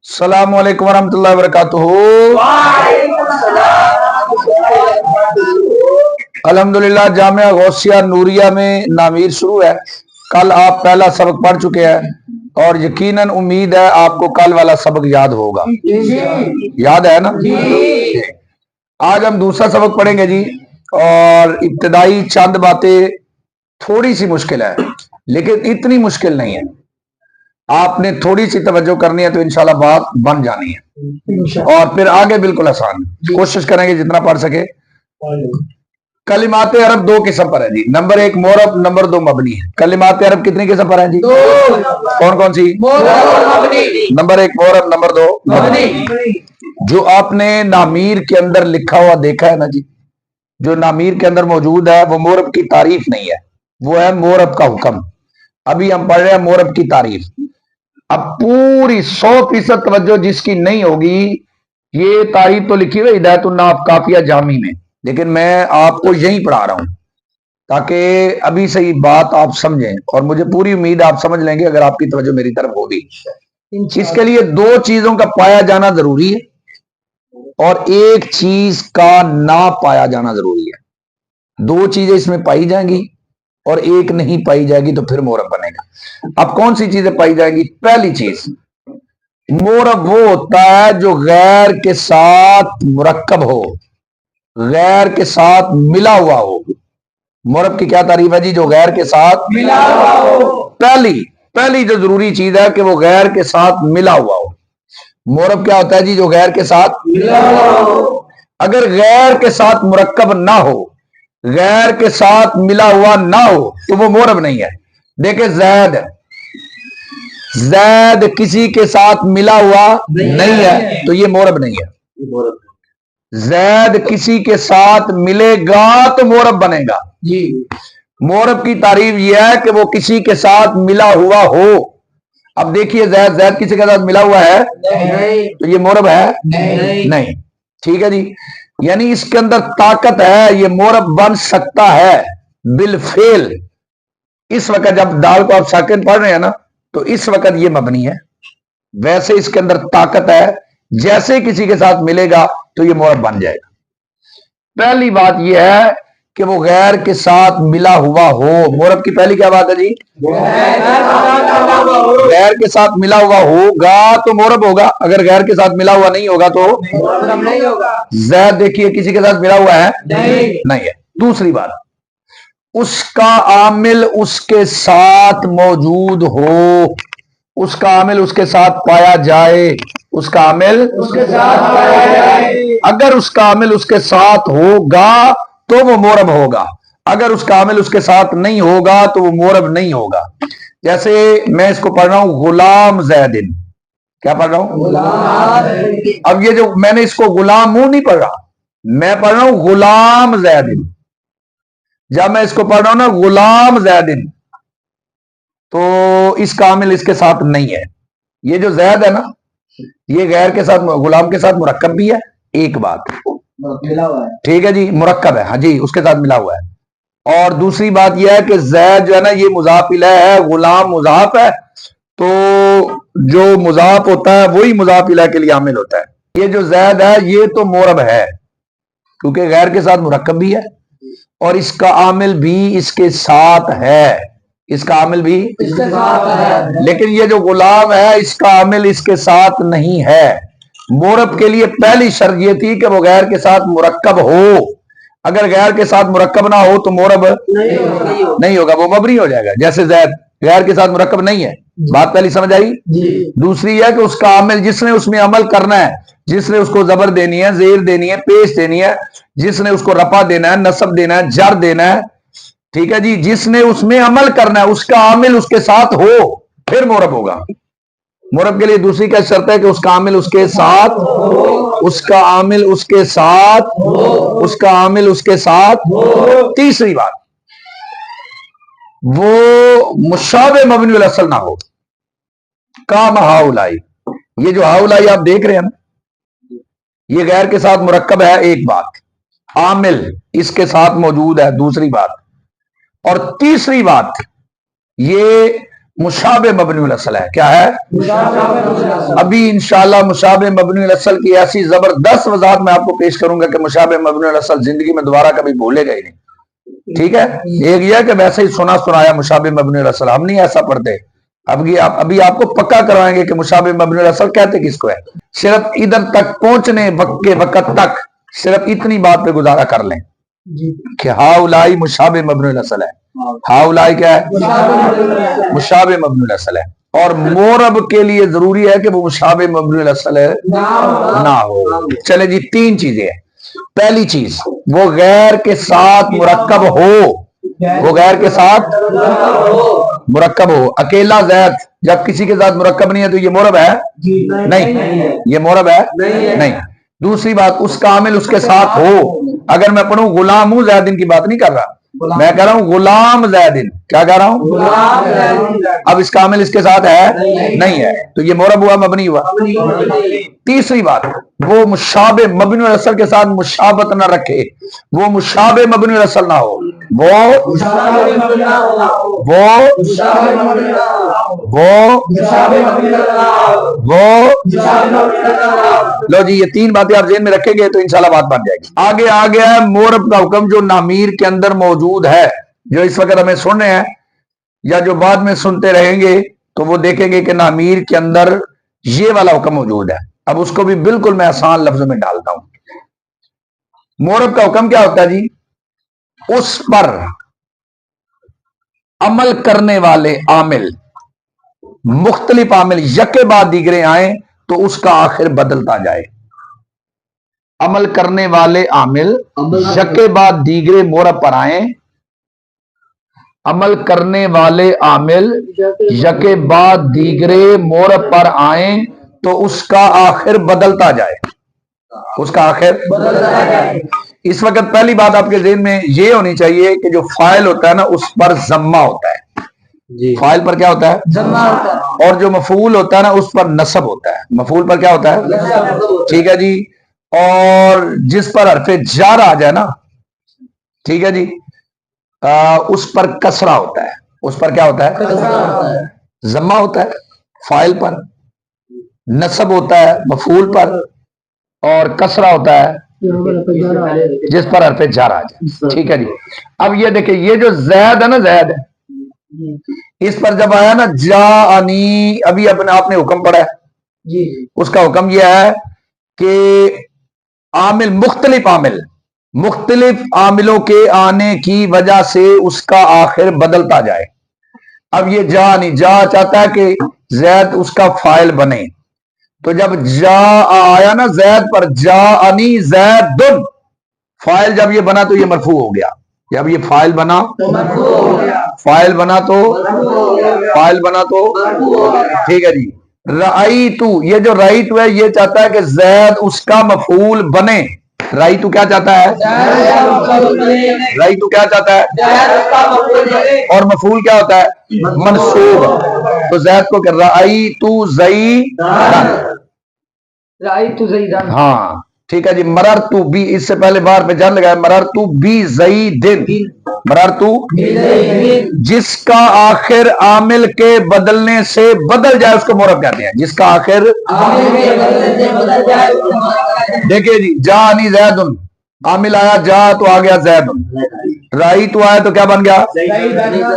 अस्सलामु अलैकुम वरहमतुल्लाहि वबरकातुहू। अल्हम्दुलिल्लाह जामिया गौसिया नूरिया में नामीर शुरू है। कल आप पहला सबक पढ़ चुके हैं और यकीनन उम्मीद है आपको कल वाला सबक याद होगा। याद है ना? आज हम दूसरा सबक पढ़ेंगे जी। और इब्तदाई चंद बातें थोड़ी सी मुश्किल है, लेकिन इतनी मुश्किल नहीं है। आपने थोड़ी सी तवज्जो करनी है तो इंशाल्लाह बात बन जानी है, और फिर आगे बिल्कुल आसान। कोशिश करेंगे जितना पढ़ सके। कलिमात अरब दो किस्म पर है जी। नंबर एक मोरब, नंबर दो मबनी है। कलिमात अरब कितनी किस्म पर है जी? कौन कौन सी? नंबर एक मोरब, नंबर दो मबनी। जो आपने नामीर के अंदर लिखा हुआ देखा है ना जी, जो नामीर के अंदर मौजूद है वो मोरब की तारीफ नहीं है, वो है मोरब का हुक्म। अभी हम पढ़ रहे हैं मोरब की तारीफ। अब पूरी 100% तवज्जो जिसकी नहीं होगी, ये तारीफ तो लिखी हुई हिदायतुन्नाफ काफिया जामी में, लेकिन मैं आपको यही पढ़ा रहा हूं ताकि अभी से ही बात आप समझें, और मुझे पूरी उम्मीद आप समझ लेंगे अगर आपकी तवज्जो मेरी तरफ होगी। इसके लिए दो चीजों का पाया जाना जरूरी है और एक चीज का ना पाया जाना जरूरी है। दो चीजें इसमें पाई जाएंगी और एक नहीं पाई जाएगी तो फिर मोरब बनेगा। अब कौन सी चीजें पाई जाएंगी? पहली चीज, मोरब वो होता है जो गैर के साथ मुरक्कब हो, गैर के साथ मिला हुआ हो। मोरब की क्या तारीफ है जी? जो गैर के साथ मिला हुआ हो। पहली जो जरूरी चीज है कि वो गैर के साथ मिला हुआ हो। मोरब क्या होता है जी? जो गैर के साथ मिला हुआ हो। अगर गैर के साथ मुरक्कब ना हो, गैर के साथ मिला हुआ ना हो तो वो मोरब नहीं है। देखे जैद किसी के साथ मिला हुआ नहीं है तो ये मोरब नहीं है। जैद किसी के साथ मिलेगा तो मोरब बनेगा जी। मोरब की तारीफ यह है कि वो किसी के साथ मिला हुआ हो। अब देखिए जैद किसी के साथ मिला हुआ है नहीं, तो ये मोरब है नहीं। ठीक है जी, यानी इसके अंदर ताकत है, ये मोरब बन सकता है बिलफेल। इस वक्त जब दाल को आप साकिन पढ़ रहे हैं ना, तो इस वक्त ये मबनी है। वैसे इसके अंदर ताकत है, जैसे किसी के साथ मिलेगा तो ये मोरब बन जाएगा। पहली बात यह है कि वो गैर के साथ मिला हुआ हो। मोरब की पहली क्या बात है जी? गैर के साथ मिला हुआ होगा तो मोरब होगा। अगर गैर के साथ मिला हुआ नहीं होगा तो नहीं होगा। जैद देखिए किसी के साथ मिला हुआ है नहीं है। दूसरी बात, उसका आमिल उसके साथ मौजूद हो, उसका आमिल उसके साथ पाया जाए, उसका आमिल उसके साथ पाया जाए। अगर उसका आमिल उसके साथ होगा तो वो मोरब होगा, अगर उसका आमिल उसके साथ नहीं होगा तो वो मोरब नहीं होगा। जैसे मैं इसको पढ़ रहा हूं गुलाम जैदिन। क्या पढ़ रहा हूं? अब ये जो मैंने इसको गुलाम मुंह नहीं पढ़ रहा, मैं पढ़ रहा हूं गुलाम जैदिन। जब मैं इसको पढ़ रहा हूं ना गुलाम जैदिन, तो इसका आमिल इसके साथ नहीं है। ये जो जैद है ना, ये गैर के साथ गुलाम के साथ मुरक्कब भी है, एक बात मिला हुआ है। ठीक है जी, मुरक्कब है, हाँ जी, उसके साथ मिला हुआ है। और दूसरी बात यह है कि जैद जो है ना, ये मुजाफ इलैह है, गुलाम मुजाफ है, तो जो मुजाफ होता है वही मुजाफ इलैह के लिए आमिल होता है। ये जो जैद है ये तो मोरब है क्योंकि गैर के साथ मुरक्कब भी है और इसका आमिल भी इसके साथ है, इसका आमिल भी इसके साथ है। लेकिन ये जो गुलाम है इसका आमिल इसके साथ नहीं है। मोरब के लिए पहली शर्त ये थी कि वो गैर के साथ मुरक्कब हो। अगर गैर के साथ मुरक्कब ना हो तो मोरब नहीं होगा, वो मबनी हो जाएगा। जैसे जैद गैर के साथ मुरक्कब नहीं है, बात पहली समझ आई। दूसरी है कि उसका आमिल जिसने उसमें अमल करना है, जिसने उसको जबर देनी है, जेर देनी है, पेश देनी है, जिसने उसको रफा देना है, नसब देना है, जर देना है, ठीक है जी, जिसने उसमें अमल करना है उसका आमिल उसके साथ हो, फिर मोरब होगा। मोरब के लिए दूसरी क्या शर्त है कि उसका आमिल उसके साथ, उसका आमिल उसके साथ, उसका आमिल उसके साथ। तीसरी बात, वो मुशाबे मबनी अल असल ना हो। काम हाउलाई, ये जो हाउलाई आप देख रहे हैं ना, ये गैर के साथ मुरक्कब है, एक बात। आमिल इसके साथ मौजूद है, दूसरी बात। और तीसरी बात, ये मुशाबे मबनी अल असल है। क्या है? अभी इंशाअल्लाह मुशाबे मबनी अल असल की ऐसी जबरदस्त वजाहत मैं आपको पेश करूंगा कि मुशाबे मबनी अल असल जिंदगी में दोबारा कभी भूलेगा ही नहीं। ठीक है, एक यह कि वैसे ही सुना सुनाया मुशाबे मबनी अल असल, हम नहीं ऐसा पढ़ते। अभी आपको पक्का करवाएंगे कि मुशाबे मबनी अल असल कहते किसको है। सिर्फ इधर तक पहुंचने के वक्त तक सिर्फ इतनी बात पे गुजारा कर लें कि हाउलाई मुशाबे मबनी अल असल है। हाउलाई क्या है? मुशाबे मबनी अल असल है। और मोरब के लिए जरूरी है कि वो मुशाबे मबनी अल असल है ना हो। चले जी, तीन चीजें हैं। पहली चीज, वो गैर के साथ मुरक्कब हो, वो गैर के साथ मुरक्कब हो। अकेला जैद जब किसी के साथ मुरक्कब नहीं है तो ये मोरब है? नहीं, ये मोरब है नहीं। दूसरी बात, उसका आमिल उसके साथ हो। अगर मैं पढ़ूं गुलाम हूं जैदिन की बात नहीं कर रहा, मैं कह रहा हूं गुलाम जैदिन। क्या कह रहा हूं? अब इसका आमिल इसके साथ है? नहीं है, तो ये मोरब हुआ मबनी हुआ। तीसरी बात, वो मुशाबे मबनी अल असल के साथ मुशाबत ना रखे, वो मुशाबे मबनी अल असल ना हो, वो लो जी, ये तीन बातें आप ज़हन में रखेंगे तो इंशाल्लाह बात बन जाएगी। आगे आ गया है मोरब का हुक्म जो नामीर के अंदर मौजूद है, जो इस वक्त हमें सुन रहे हैं या जो बाद में सुनते रहेंगे तो वो देखेंगे कि नामीर के अंदर ये वाला हुक्म मौजूद है। अब उसको भी बिल्कुल मैं आसान लफ्जों में डालता हूं। मोरब का हुक्म क्या होता है जी? उस पर अमल करने वाले आमिल, मुख्तलिफ आमिल यके बाद दीगरे आए तो उसका आखिर बदलता जाए। अमल करने वाले आमिल यके बाद दीगरे मोरब पर आए, अमल करने वाले आमिल यके बाद दीगरे मोरब पर आए तो उसका आखिर बदलता जाए, उसका आखिर बदलता जाए। इस वक्त पहली बात आपके ज़हन में ये होनी चाहिए कि जो फाइल होता है ना उस पर जम्मा होता है जी। फाइल पर क्या होता है? जम्मा होता है। और जो मफूल होता है ना उस पर नसब होता है। मफूल पर क्या होता है? ठीक है जी। और जिस पर हरफे जार आ जाए ना, ठीक है जी, उस पर कसरा होता है। उस पर क्या होता है? जम्मा होता है। फाइल पर नसब होता है मफूल पर, और कसरा होता है जिस पर हरफे जार आ जाए। ठीक है जी। अब ये देखिए, ये जो जैद है ना, जैद है, इस पर जब आया ना जानी, अभी अपने आपने हुक्म पढ़ा है जी। उसका हुक्म यह है कि आमिल मुख्तलिफ आमिलों के आने की वजह से उसका आखिर बदलता जाए। अब ये जानी, जा चाहता है कि जैद उसका फाइल बने, तो जब जा आया ना जैद पर, जानी जैदुन, फाइल जब ये बना तो ये मरफू हो गया। जब ये फाइल बना तो मरफू हो गया, फाइल बना तो फाइल बना तो ठीक है जी। राई तू, ये जो राई तू है ये चाहता है कि जैद उसका मफूल बने। राई तू क्या चाहता है? राई तू क्या चाहता है? और मफूल क्या होता है? मनसूब। तो जैद को कर राई तू ज़ईदन, हाँ ठीक है जी। मरर तू बी, इससे पहले बार पे जान लगाया, मरर तू बी ज़ईदिन, मरर तू जिसका आखिर आमिल के बदलने से बदल जाए उसको मोरब कहते हैं। जिसका आखिर देखिए जी, जानी जैदुन, आमिल आया जा तो आ गया जैदुन, राई तो आया तो क्या बन गया?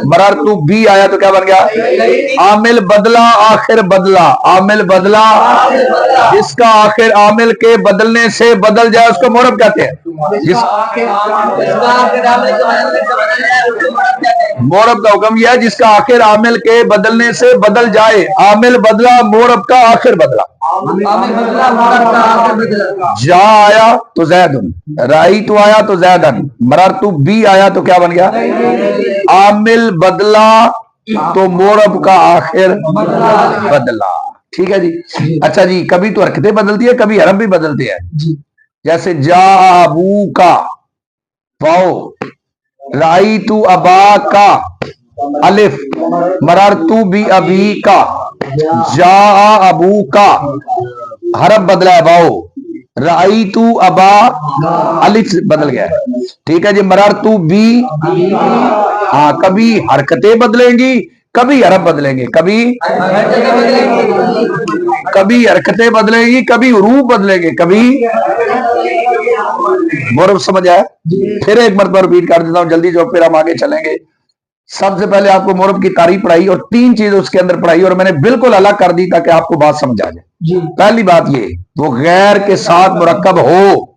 मरर तू बी आया तो क्या बन गया? आमिल बदला, आखिर बदला, आमिल बदला, जिसका आखिर आमिल के बदलने से बदल जाए उसको मोरब कहते हैं। मोरब का हुक्म यह है जिसका आखिर आमिल के बदलने से बदल जाए। आमिल बदला, मोरब का आखिर बदला। जा आया तो जैदुन, राई तो आया तो जैदन, मरर तू बी आया तो क्या बन गया? आमिल बदला तो मोरब का आखिर बदला। ठीक है जी। अच्छा जी, कभी तो हरकतें बदलती है, कभी हरफ भी बदलते हैं। जैसे जा अबू का वाओ, राई तू अबा का अलिफ, मरर तू भी अबी का, जा अबू का हरफ बदला है वाओ, राई तू अबा अलिफ बदल गया है। ठीक है जी। मरर तू बी, हाँ कभी हरकतें बदलेंगी, कभी हरफ बदलेंगे, कभी हरकतें बदलेंगी, कभी रूप बदलेंगे, कभी मोरब। समझ आया? फिर एक मरतबा रिपीट कर देता हूं जल्दी, जो फिर हम आगे चलेंगे। सबसे पहले आपको मोरब की तारीफ पढ़ाई और 3 चीज उसके अंदर पढ़ाई, और मैंने बिल्कुल अलग कर दी ताकि आपको बात समझ आ जाए। पहली बात ये, वो गैर के साथ मुरक्कब हो,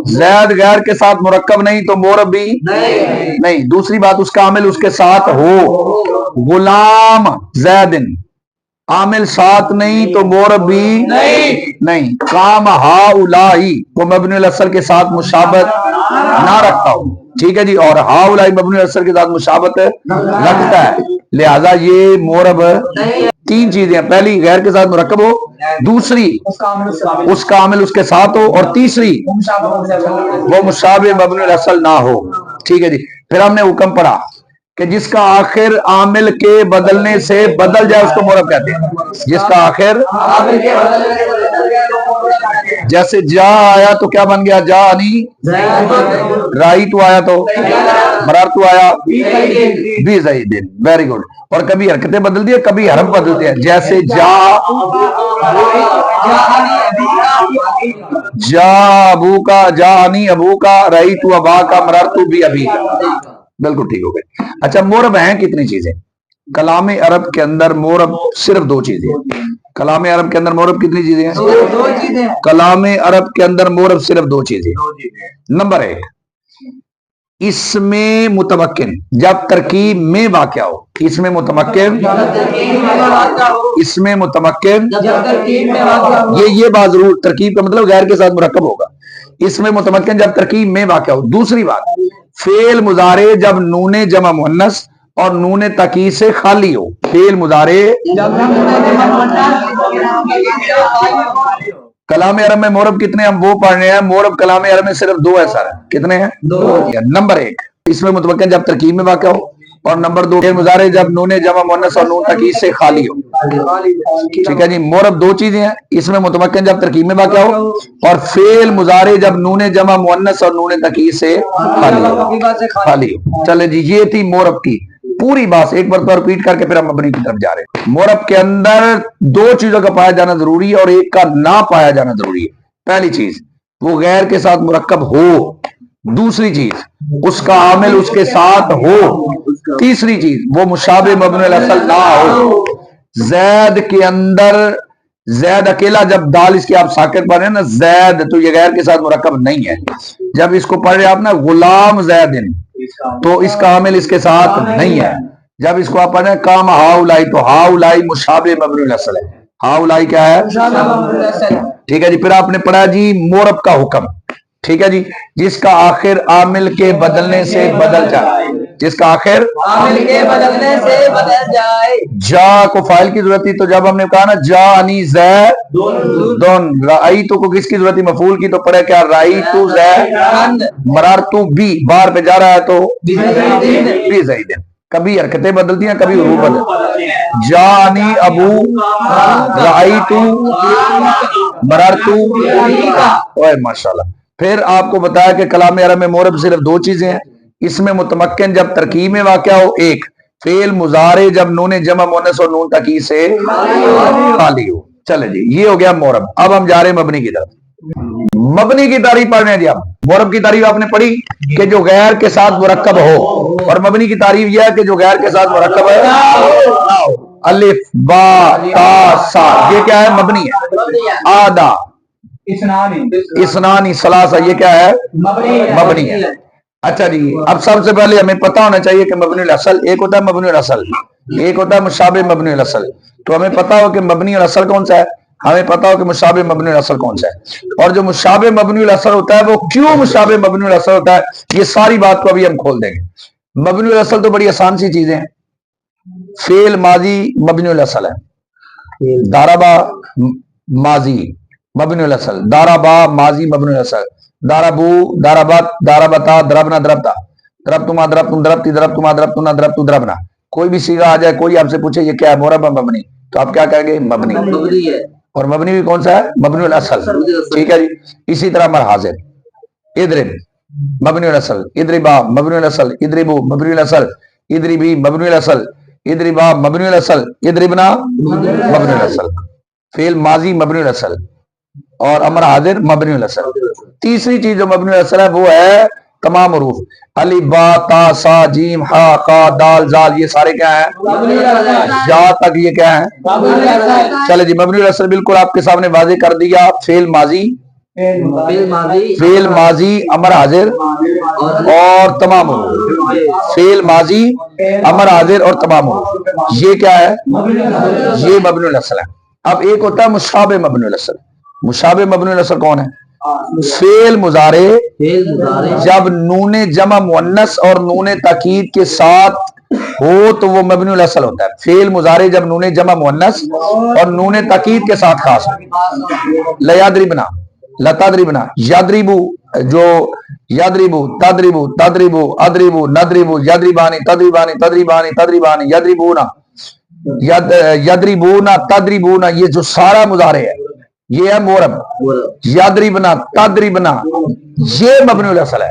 जैद गैर के साथ मुरक्कब नहीं तो मोरब भी नहीं। दूसरी बात, उसका आमिल उसके साथ हो, गुलाम जैदिन, आमिल साथ नहीं तो मोरब भी नहीं। काम हाउलाई को मबनी असल के साथ मुशाबत ना रखता हूं, ठीक है जी, और हाउलाई मबनी असल के साथ मुशाबत रखता है, लिहाजा ये मोरब। 3 चीजें, पहली गैर के साथ मुरक्कब हो, दूसरी उसका आमिल उसके साथ हो, और तीसरी वो मुशाबे मबनी असल ना हो, ठीक है जी। फिर हमने हुक्म पढ़ा कि जिसका आखिर आमिल के बदलने से बदल जाए उसको मोरब कहते हैं। जिसका आखिर, जैसे जा आया तो क्या बन गया, जा नहीं, राई तो आया तो मरार तो आया भी ज़ैदिन, वेरी गुड। और कभी हरकतें बदल दी, कभी हरफ बदलते हैं, जैसे जा अबू का, जानी अबू का, रही तू अबा का, मरार तू भी अभी। बिल्कुल ठीक हो गए। अच्छा, मोरब हैं कितनी चीजें कलाम अरब के अंदर? मोरब सिर्फ 2 चीजें। कलाम अरब के अंदर मोरब कितनी चीजें हैं? 2 चीजें। कलाम अरब के अंदर मोरब सिर्फ 2 चीजें। नंबर 1, इसमें मुतमक्किन जब तरकीब में वाक़या हो, इसमें मुतमक्किन, इसमें मुतमक्किन, ये बात जरूर, तरकीब का मतलब गैर के साथ मुरक्कब होगा। इसमें मुतमक्किन जब तरकीब में वाक़या हो। दूसरी बात, फेल मुजारे जब नूने जमा मुन्नस और नूने तकी से खाली हो। फेल मुजारे कलाम अरब में मोरब कितने हम वो पढ़ रहे हैं। मोरब कलाम अरब में सिर्फ 2 है सर। कितने हैं? 2। नंबर 1, इसमें मुतमक्किन जब तरकीब में वाक़या हो, और नंबर 2 फेल मुजारे जब नूने जमा मुन्नस और नून तकी से खाली हो। ठीक है जी, मोरब 2 चीजें हैं, इसमें मुतमक्किन जब तरकीब में वाक़या हो, और फेल मुजारे जब नूने जमा मुन्नस और नूने तकी से खाली हो। चले जी, ये थी मोरब की पूरी बात। एक बार तो रिपीट करके फिर हम मबनी की तरफ जा रहे हैं। मोरब के अंदर 2 चीजों का पाया जाना जरूरी है और एक का ना पाया जाना जरूरी है। पहली चीज, वो गैर के साथ मुरक्कब हो। दूसरी चीज, उसका आमिल उसके साथ हो। तीसरी चीज, वो मुशाबे मबनी असल ना हो। जैद के अंदर, जैद अकेला जब दाल इसकी आप साकित पढ़ रहे हैं ना, जैद, तो ये गैर के साथ मुरक्कब नहीं है। जब इसको पढ़ रहे आप ना, गुलाम जैदिन, तो इसका आमिल इसके साथ नहीं है। जब इसको आप पढ़े काम हाउलाई, तो हाउलाई मुशाबे मबनी असल है। हाउलाई क्या है? ठीक है जी। फिर आपने पढ़ा जी मोरब का हुक्म, ठीक है जी, जिसका आखिर आमिल के बदलने से बदल जाए। जिसका आखिर आमिल के बदलने से बदल जाए। जा को फाइल की जरूरत थी, तो जब हमने कहा ना जा अनी ज़ैदुन, राई तो को किसकी जरूरत थी? मफूल की। तो पढ़े क्या? राई तू ज़ैद, मरार तू बी, बार पे जा रहा है तो बी ज़ैदिन। कभी हरकतें बदलती हैं, कभी रूप बदलती हैं। जानी अबू, राई तू, मरार तू, ओए माशाल्लाह। फिर आपको बताया कि कलाम अरब में मोरब सिर्फ 2 चीजें हैं, इसमें मुतमक्किन जब तरकीब में वाक़या हो, एक फेल मुजारे जब नूने जमा मुन्नस और नून तकी से खाली हो। चले जी, ये हो गया मोरब। अब हम जा रहे हैं मबनी की तरफ। मबनी की तारीफ पढ़ने जी। आप मोरब की तारीफ आपने पढ़ी कि जो गैर के साथ मुरक्कब हो, और मबनी की तारीफ यह है कि जो गैर के साथ मुरक्कब है। अलिफ बा ता सा, ये क्या है? मबनी है। आदा, इसनानी, सलासा, ये क्या है? मबनी है। अच्छा जी, अब सबसे पहले हमें पता होना चाहिए कि मबनी असल एक होता है, मबनी असल एक होता है, मुशाबे मबनी असल। तो हमें पता हो कि मबनी असल कौन सा है, हमें पता हो कि मुशाबे मबनी असल कौन सा है। और जो मुशाबे मबनी असल होता है वो क्यों मुशाबे मबनी असल होता है, ये सारी बात को अभी हम खोल देंगे। मबनी असल तो बड़ी आसान सी चीजें हैं। फेल माजी मबनी असल है, दाराबा माजी मबनी असल, दाराबा माजी मबनी असल, दाराबू, दाराबत, दाराबता, दरबना, दरबता, दरब तुमा, दरब तुम, दरबती, दरब तुमा, दरब तुना, दरब तू, दरबना। कोई भी सीगा आ जाए, कोई आपसे पूछे ये क्या है, मोरब मबनी, तो आप क्या कहेंगे? मबनी है। और मबनी भी कौन सा है? मबनी असल। ठीक है जी। इसी तरह मरहाजिर, इद्रिब मबनी असल, इद्रिबा मबनी असल, इद्रिबू मबनी असल, इदरिबी मबनुल असल, इदरिबा मबनुल असल, इदरिबना मबनुल असल, फेल माजी मबनुल असल और अमर हाजिर मबनुल असल। तीसरी चीज जो मबनुल असल है वो है तमाम हुरूफ, अलिफ बा ता सा जीम हा का दाल जाल, ये सारे क्या है या तक, ये क्या है। चले जी, मबनुल असल बिल्कुल आपके सामने वाजे कर दिया। फेल माजी, फेल माजी अमर हाजिर और तमाम हुरूफ, फेल माजी अमर हाजिर और तमाम हुरूफ, ये क्या है, ये मबनुल असल है। अब एक होता है मुशाबे मबनुल असल। मुशाबे मबनुल असल कौन है? फेल मुजारे जब नूने जमा मुअन्नस और नूने ताकीद के साथ हो तो वो मबनुल असल होता है। फेल मुजारे जब नूने जमा मुअन्नस और नूने ताकीद के साथ खास हो। लयाद्रिबना, लताद्रिबना, याद्रिबू, जो याद्रिबू, तद्रिबू, तद्रिबू, अद्रिबू, नद्रिबू, याद्रिबानी, तद्रिबानी, तद्रिबानी, तद्रिबानी, याद्रिबूना, याद्रिबूना, तद्रिबूना, ये जो सारा मुजारे है ये है मोरब। याद्रिबना, तद्रिबना, ये मबनुल असल है।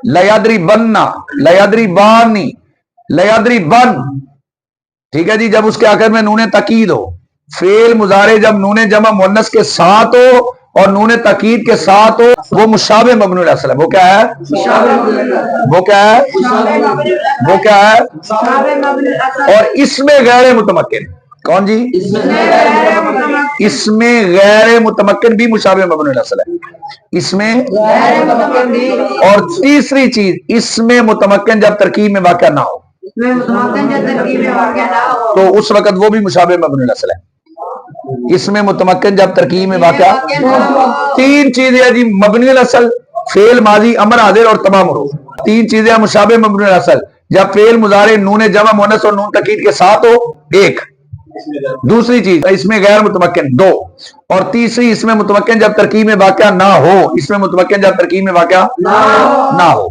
लयाद्रिबन्ना, लयाद्रिबानी, लयाद्रिबन, ठीक है जी, जब उसके आखिर में नूने तकीद हो। फेल मुजारे जब नूने जमा मुअन्नस के साथ हो और नूने तकीद के साथ हो वो मुशाबे मबनुल असल है। वो क्या है? वो क्या है? वो क्या है? और इसमें गैर मुतमक्किन, कौन जी? इसमें गैर मुतमक्किन भी मुशाबे मबनुल असल है। इसमें और तीसरी चीज, इसमें मुतमक्किन जब तरकीब में वाक़या ना हो तो उस वक्त वो भी मुशाबे मबनुल असल है। इसमें मुतमक्किन जब तरकीब में वाक़या, तीन चीजें है जी, मबनुल असल, फेल माजी अमर हाजिर और तमाम हुरूफ। तीन चीजें मुशाबे मबनुल असल, जब फेल मुजारे नूने जमा मुअन्नस और नून तकीद के साथ हो, एक। दूसरी चीज इसमें गैर मुतमक्किन, दो। और तीसरी इसमें मुतमक्किन जब तरकीब में वाक़या ना हो। इसमें मुतमक्किन जब तरकीब में वाक़या ना हो,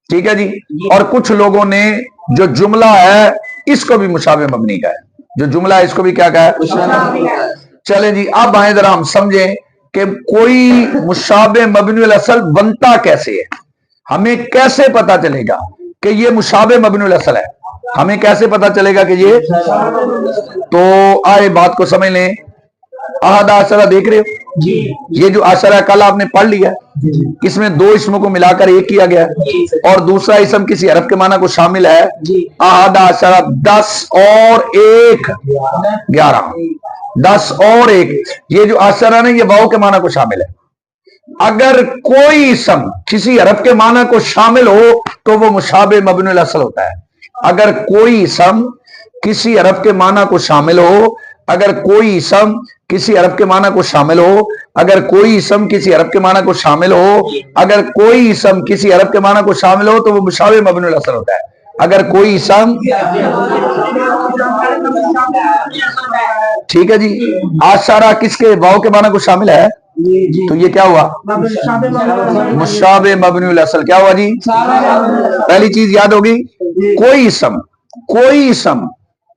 ठीक है जी। और कुछ लोगों ने जो जुमला है इसको भी मुशाबे मबनी का है, जो जुमला है इसको भी क्या कहा है? चले जी, अब आए जरा हम समझें कि कोई मुशाबे मबनुल असल बनता कैसे है। हमें कैसे पता चलेगा कि ये मुशाबे मबनुल असल है? हमें कैसे पता चलेगा कि ये, तो आए बात को समझ लें। आहदा आशरा देख रहे हो जी, ये जो आशरा कल आपने पढ़ लिया, इसमें दो इसमों को मिलाकर एक किया गया और दूसरा इसम किसी हरफ के माना को शामिल है। आहदा आशरा 10 और 1 11, 10 और 1, ये जो आशरा है ये वाव के माना को शामिल है। अगर कोई इसम किसी हरफ के माना को शामिल हो तो वो मुशाबे मबनुल असल होता है। अगर कोई इसम किसी हरफ के माना को शामिल हो, अगर कोई इसम किसी हरफ के माना को शामिल हो, अगर कोई इसम किसी हरफ के माना को शामिल हो, अगर कोई इसम किसी हरफ के माना को शामिल हो तो वो मुशाबे मबनुल असल होता है। अगर कोई इसम, ठीक है जी, आशारा किसके, वाव के माना को शामिल है, तो ये क्या हुआ? मुशाबे मबनुल असल। क्या हुआ जी? पहली चीज याद होगी, कोई इसम, कोई इसम,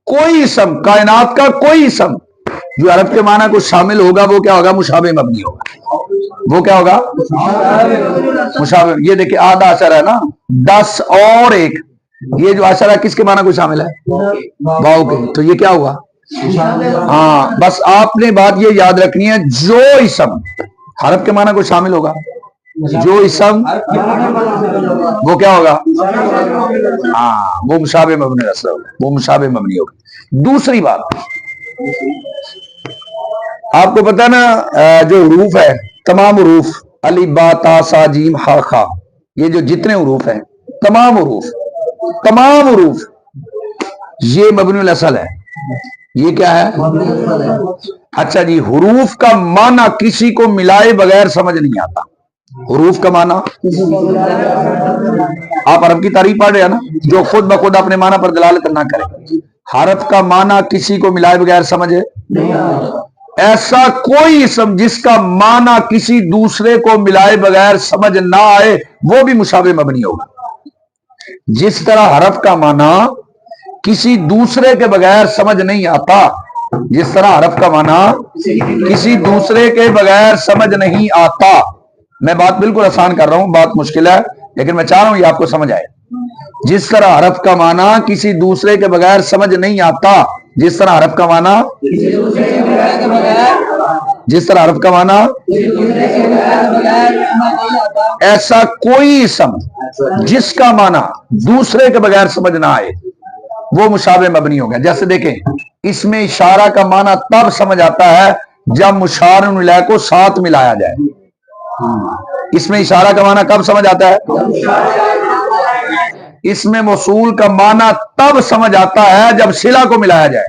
कोई इसम, कायनात का कोई इसम जो अरब के माना को शामिल होगा वो क्या होगा? मुशाबे मबनी होगा। वो क्या होगा? मुशाबे। ये देखिए आधा अशरा है ना, 10 और 1, ये जो अशरा किसके माना को शामिल है? वाव के। तो ये क्या हुआ? हाँ, बस आपने बात ये याद रखनी है, जो इसम हरफ के माना को शामिल होगा, जो इसम वो क्या होगा? हाँ, वो मुशाबे मबनी असल होगा, वो मुशाबे मबनी होगा। दूसरी बात, आपको पता ना जो हुरूफ है, तमाम हुरूफ अलिफ बा ता सा जीम हा खा, ये जो जितने हुरूफ हैं, तमाम हुरूफ ये मबनुल असल है। ये क्या है? अच्छा जी, हुरूफ का माना किसी को मिलाए बगैर समझ नहीं आता। हुरूफ का माना, आप अरब की तारीफ पढ़ रहे हैं ना, जो खुद ब खुद अपने माना पर दलालत ना करे। हरफ का माना किसी को मिलाए बगैर समझे ऐसा कोई इसम जिसका माना किसी दूसरे को मिलाए बगैर समझ ना आए वो भी मुशाबे मबनी होगा। जिस तरह हरफ का माना किसी दूसरे के बगैर समझ नहीं आता, जिस तरह हरफ का माना किसी दूसरे के बगैर समझ नहीं आता। मैं बात बिल्कुल आसान कर रहा हूं, बात मुश्किल है लेकिन मैं चाह रहा हूं ये आपको समझ आए। जिस तरह हरफ का माना किसी दूसरे के बगैर समझ नहीं आता, जिस तरह हरफ का माना जिस तरह हरफ का माना ऐसा कोई इसम जिसका माना दूसरे के बगैर समझ ना आए वो मुशाबे मबनी हो गया। जैसे देखें, इसमें इशारा का माना तब समझ आता है जब मुशार मिला को साथ मिलाया जाए। इसमें इशारा का माना कब समझ आता है? इसमें मौसूल का माना तब समझ आता है जब सिला को मिलाया जाए।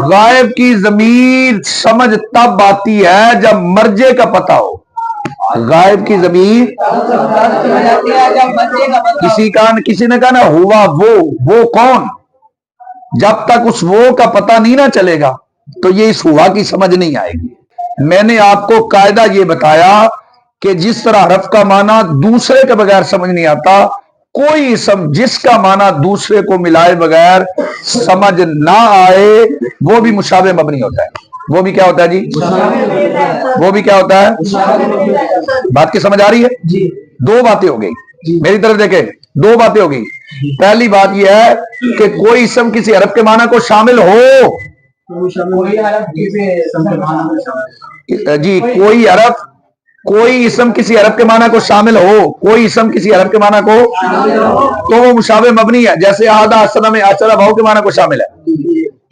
गायब की जमीर समझ तब आती है जब मर्जे का पता हो। गायब की जमीर किसी ने कहा ना हुआ वो कौन, जब तक उस वो का पता नहीं ना चलेगा तो ये इस हुआ की समझ नहीं आएगी। मैंने आपको कायदा ये बताया कि जिस तरह हरफ का माना दूसरे के बगैर समझ नहीं आता, कोई इसम जिसका माना दूसरे को मिलाए बगैर समझ ना आए वो भी मुशाबे मबनी होता है। वो भी क्या होता है जी? वो भी क्या होता है? बात की समझ आ रही है? दो बातें हो गई, मेरी तरफ देखे, दो बातें हो गई। पहली बात यह है कि कोई इसम किसी हरफ के माना को शामिल हो जी, कोई इसम किसी हरफ के माना को शामिल हो, कोई इसम किसी हरफ के माना को तो वो मुशाबे मबनी है। जैसे आधा असरा में असरा भाव के माना को शामिल है।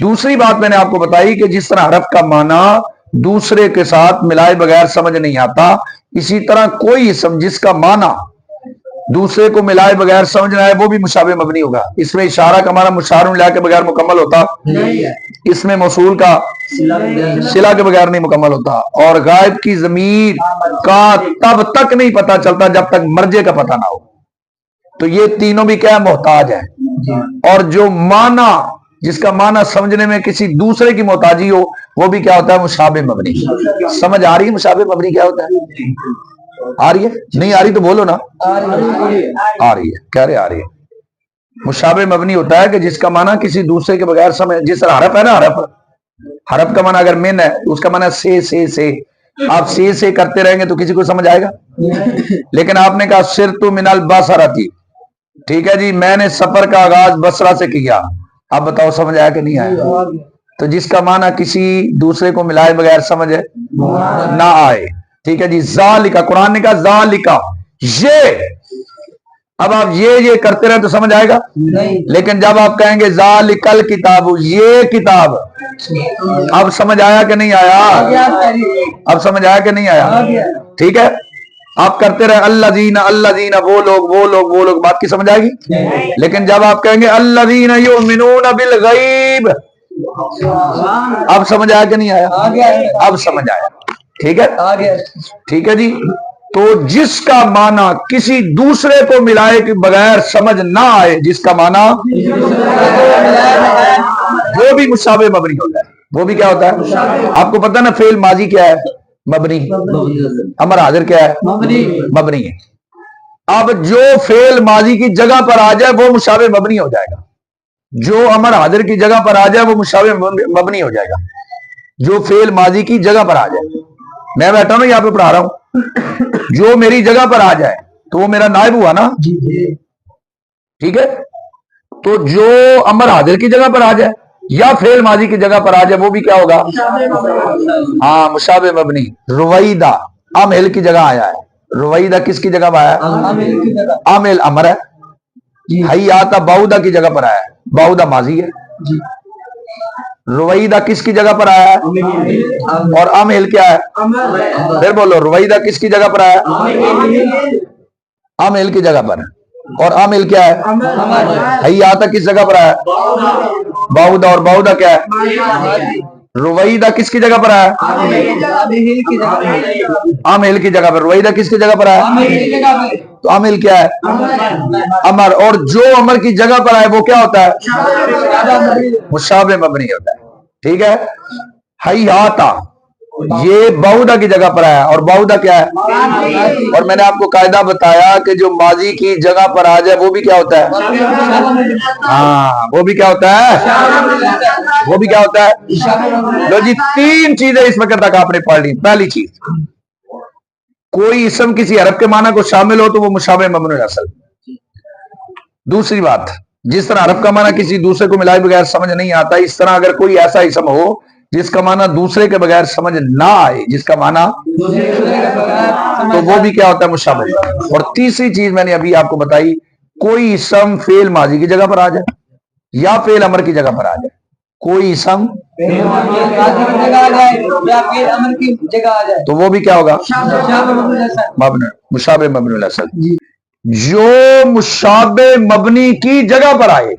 दूसरी बात मैंने आपको बताई कि जिस तरह हरफ का माना दूसरे के साथ मिलाए बगैर समझ नहीं आता, इसी तरह कोई इसम जिसका माना दूसरे को मिलाए बगैर समझ ना आए वो भी मुशाबे मबनी होगा। इसमें इशारा का माना मुशार मिला के बगैर मुकम्मल होता, इसमें मौसूल का सिला के बगैर नहीं मुकम्मल होता, और गायब की जमीर का तब तक नहीं पता चलता जब तक मर्जे का पता ना हो। तो ये तीनों भी क्या मोहताज है। और जो माना जिसका माना समझने में किसी दूसरे की मोहताजी हो वो भी क्या होता है? मुशाबे मबनी। समझ आ रही है मुशाबे मबनी क्या होता है? आ रही है? नहीं आ रही तो बोलो ना। आ रही है, कह रहे आ रही है। मुशाबे मबनी होता है कि जिसका माना किसी दूसरे के बगैर समझ, जिस तरह हरफ है ना, हरफ का माना अगर मिन है उसका माना से आप से करते रहेंगे तो किसी को समझ आएगा? लेकिन आपने कहा सिर तू मिनल बसरा थी, ठीक है जी, मैंने सफर का आगाज बसरा से किया, आप बताओ समझ आया कि नहीं आया? तो जिसका माना किसी दूसरे को मिलाए बगैर समझ ना आए, ठीक है जी। जालिका, कुरान ने कहा जालिका, ये, अब आप ये करते रहे तो समझ आएगा नहीं। लेकिन जब आप कहेंगे जालिकल किताब, ये किताब, अब समझ आया कि नहीं आया? अब समझ आया कि नहीं आया? ठीक है, आप करते रहे अल्लाजीना वो लोग, बात की समझ आएगी। लेकिन जब आप कहेंगे अल्लाजीना युमिनूना बिल गैब, अब समझ आया कि नहीं आया? अब समझ आया, ठीक है, ठीक है जी। तो जिसका माना किसी दूसरे को मिलाए के बगैर समझ ना आए, जिसका माना वो भी मुशाबे मबनी होता है। वो भी क्या होता है? आपको पता ना फेल माजी क्या है? मबनी। अमर हाजिर क्या है? मबनी है। अब जो फेल माजी की जगह पर आ जाए वो मुशाबे मबनी हो जाएगा। जो अमर हाजिर की जगह पर आ जाए वो मुशाबे मबनी हो जाएगा। जो फेल माजी की जगह पर आ जाए, मैं बैठा हूं यहाँ पे पढ़ा रहा हूं, जो मेरी जगह पर आ जाए तो वो मेरा नायब हुआ ना, ठीक है। तो जो अमर हाजिर की जगह पर आ जाए या फेल माजी की जगह पर आ जाए वो भी क्या होगा? हाँ, मुशाबे मबनी। रुवैदा अमल की जगह आया है। रुवैदा किसकी जगह पर आया? अमल अमर है। हयाता बाउदा की जगह पर आया है, बाउदा माजी है। रुवैदा किसकी जगह पर आया है? और अमल क्या है? फिर बोलो, रुवैदा किसकी जगह पर आया? अमल की जगह पर। और अमिल क्या है? हयाता किस जगह पर आया? बाउदा। और बाउदा क्या है? रुवैदा किसकी जगह पर आया? अमिल की जगह पर। रुवैदा किसकी जगह पर आया? तो अमिल क्या है? अमर। और जो अमर की जगह पर आए वो क्या होता है? मुशाबे मबनी होता है, ठीक है। हयाता ये बाउदा की जगह पर आया, और बाउदा क्या है? और मैंने आपको कायदा बताया कि जो माजी की जगह पर आ जाए वो भी क्या होता है? हाँ, वो भी क्या होता है? वो भी क्या होता है? लो जी, तीन चीजें इस वक्त तक आपने पढ़ ली। पहली चीज, कोई इसम किसी हरफ के माना को शामिल हो तो वो मुशाबे मबनी असल। दूसरी बात, जिस तरह हरफ का माना किसी दूसरे को मिलाए बगैर समझ नहीं आता, इस तरह अगर कोई ऐसा इसम हो जिसका माना दूसरे के बगैर समझ ना आए, जिसका माना तो वो भी क्या होता है, मुशाबे। और तीसरी चीज मैंने अभी आपको बताई, कोई इसम फेल माजी की जगह पर आ जाए या फेल अमर की जगह पर आ जाए। कोई इसम तो वो भी क्या होगा, मुशाबे मबनी असल। जो मुशाबे मबनी की जगह पर आए,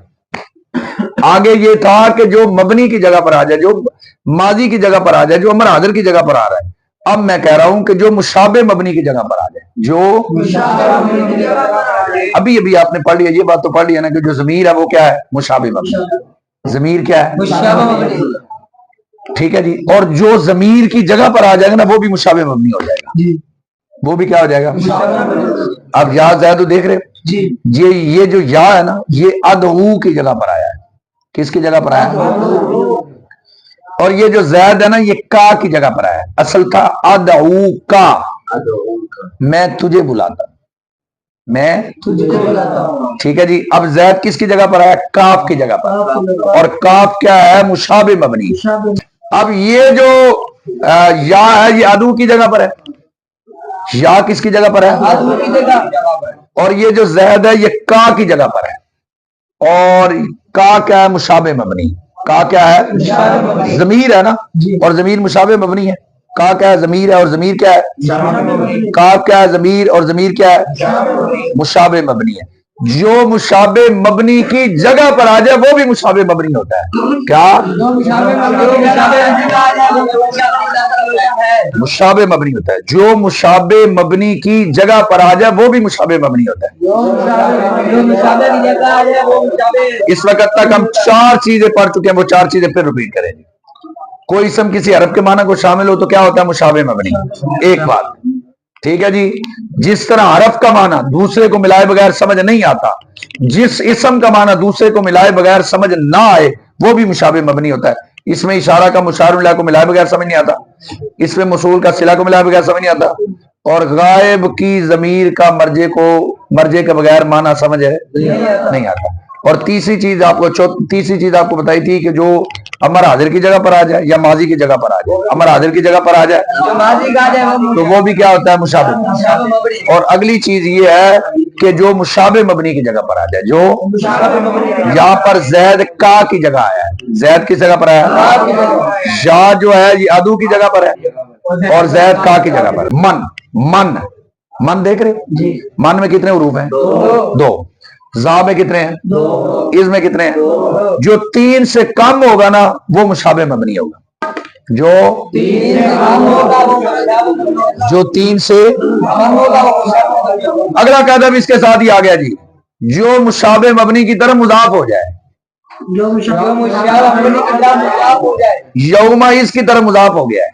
आगे ये था कि जो मबनी की जगह पर आ जाए, जो माजी की जगह पर आ जाए, जो अमर हाजिर की जगह पर आ रहा है। अब मैं कह रहा हूं कि जो मुशाबे मबनी की जगह पर आ जाए, जो अभी अभी आपने पढ़ लिया, ये बात तो पढ़ लिया ना कि जो जमीर है वो क्या है, मुशाबे मबनी। जमीर क्या है, ठीक है जी। और जो जमीर की जगह पर आ जाएगा ना वो भी मुशाबे मबनी हो जाएगा जी। वो भी क्या हो जाएगा, अब या ज़ैद देख रहे जी, ये जो या है ना, ये अदऊ की जगह पर आया है। किसकी जगह पर आया है? और ये जो ज़ैद है ना, ये का की जगह पर आया है। असल था अदऊ का, मैं तुझे बुलाता, मैं तुझे बुलाता, ठीक है जी। अब ज़ैद किसकी जगह पर आया, काफ की जगह पर। और काफ क्या है, मुशाबे मबनी। अब ये जो या है, ये अदू की जगह पर है। या किसकी जगह पर है, अदू की जगह। और ये जो ज़ैद है, ये का की जगह पर है। और का क्या है, मुशाबे मबनी। का क्या है, जमीर है ना, और जमीर मुशाबे मबनी है। का क्या है, जमीर है, और जमीर क्या है, का क्या है, जमीर, और जमीर क्या है, मुशाबे मबनी है। जो मुशाबे मबनी की जगह पर आ जाए वो भी मुशाबे मबनी होता है। क्या, मुशाबे मबनी होता है। जो मुशाबे मबनी की जगह पर आ जाए वो भी मुशाबे मबनी होता है। इस वक्त तक हम 4 चीजें पढ़ चुके हैं, वो 4 चीजें फिर रिपीट करेंगे। कोई इसम किसी हरफ के माना को शामिल हो तो क्या होता है, मुशाबे मबनी। एक बात, ठीक है जी। जिस तरह हरफ का माना दूसरे को मिलाए बगैर समझ नहीं आता, जिस इसम का माना दूसरे को मिलाए बगैर समझ ना आए वो भी मुशाबे मबनी होता है। इसमें इशारा का मुशारुल्लाह को मिलाए बगैर समझ नहीं आता, इसमें मसूल का सिला को मिलाए बगैर समझ नहीं आता, और गायब की जमीर का मर्जे के बगैर माना समझ नहीं आता। और तीसरी चीज आपको बताई थी कि जो अमर हाजिर की जगह पर आ जाए या माजी की जगह पर आ जाए, अमर हाजिर की जगह पर आ जाए तो वो भी क्या होता है, मुशाबे। और अगली चीज ये है कि जो मुशाबे मबनी की जगह पर आ जाए, जो यहाँ पर जैद का की जगह आया है, जैद किस जगह पर आया, या जो है ये अदू की जगह पर है और जैद का की जगह पर। मन देख रहे, मन में कितने हुरूफ हैं, 2। जा में कितने हैं, 2। इस में कितने हैं, 2। जो 3 से कम होगा ना वो मुशाबे मबनी होगा। जो 3 से अगला कायदा भी इसके साथ ही आ गया जी, जो मुशाबे मबनी की तरफ मुजाफ हो जाए, यौमा इसकी तरफ मुजाफ हो गया है,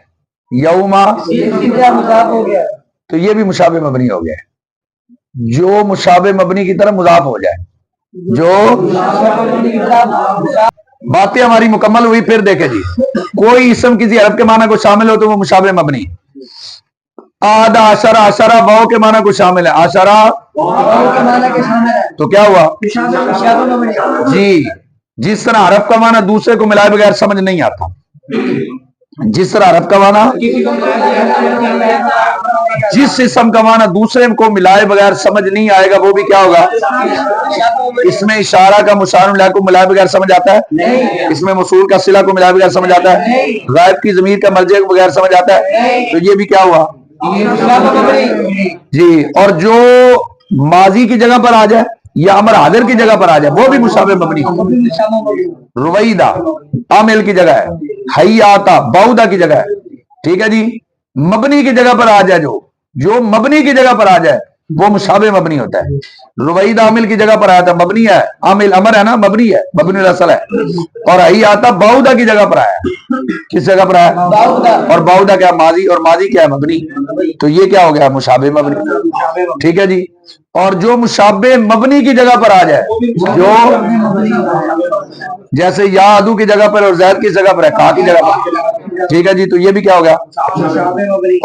यौमा तो ये भी मुशाबे मबनी हो गया है। जो मुशाबे मबनी की तरफ मुजाफ हो जाए, जो बातें हमारी मुकम्मल हुई। फिर देखे जी, कोई इसम किसी हरफ के माना को शामिल हो तो वो मुशाबे मबनी। आधा आशरा वाव के माना को शामिल है, आशरा तो क्या हुआ जी। जिस तरह हरफ का माना दूसरे को मिलाए बगैर समझ नहीं आता, जिस तरह हरफ का माना जिस इसम का माना दूसरे को मिलाए बगैर समझ नहीं आएगा वो भी क्या होगा, इसमें इशारा का मुशारुल्लाह को मिलाए बगैर समझ आता है, इसमें मसूल का सिला को मिलाए बगैर समझ आता है, गायब की जमीर का मर्जे को बगैर समझ आता है, तो ये भी क्या हुआ जी। और जो माजी की जगह पर आ जाए या अमर हाजिर की जगह पर आ जाए वो भी मुशाबे मबनी। रुवैदा आमिल की जगह है, हयाता बाउदा की जगह है, ठीक है जी। मबनी की जगह पर आ जाए, जो मबनी की जगह पर आ जाए वो मुशाबे मबनी होता है। रुवैदा आमिल की जगह पर आया था, मबनी है, आमिल अमर है ना, मबनी है, मबनी असल है। और हयाता बाउदा की जगह पर आया, किस जगह पर आया, और बाउदा क्या, माजी, और माजी क्या है, मबनी। तो ये क्या हो गया, मुशाबे मबनी, ठीक है जी। और जो मुशाबे मबनी की जगह पर आ जाए, जो जैसे या अदू की जगह पर और जैद की जगह पर है, का की जगह पर, ٹھیک ہے جی, تو یہ بھی کیا ہوگا.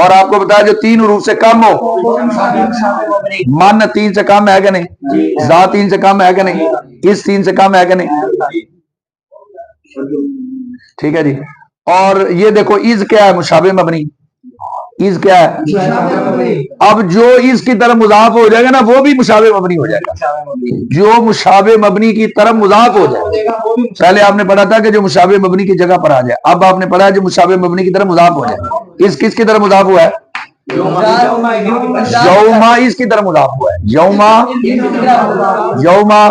اور آپ کو بتایا جو 3 حروف سے کم ہو, من 3 سے کم ہے کہ نہیں, ذا 3 سے کم ہے کہ نہیں, اس 3 سے کم ہے کہ نہیں. ٹھیک ہے جی. اور یہ دیکھو از کیا ہے, مشابہ مبنی. از کیا ہے, اب جو اس کی طرف مضاف ہو جائے گا نا وہ بھی مشابہ مبنی ہو جائے گا. جو مشابہ مبنی کی طرف مضاف ہو جائے, پہلے آپ نے پڑھا تھا کہ جو مشابہ مبنی کی جگہ پر آ جائے, اب آپ نے پڑھا جو مشابہ مبنی کی طرف مضاف ہو جائے. اس کس کی طرف مضاف ہوا ہے, یوما اس کی طرف مضاف ہوا ہے. یوما, یوما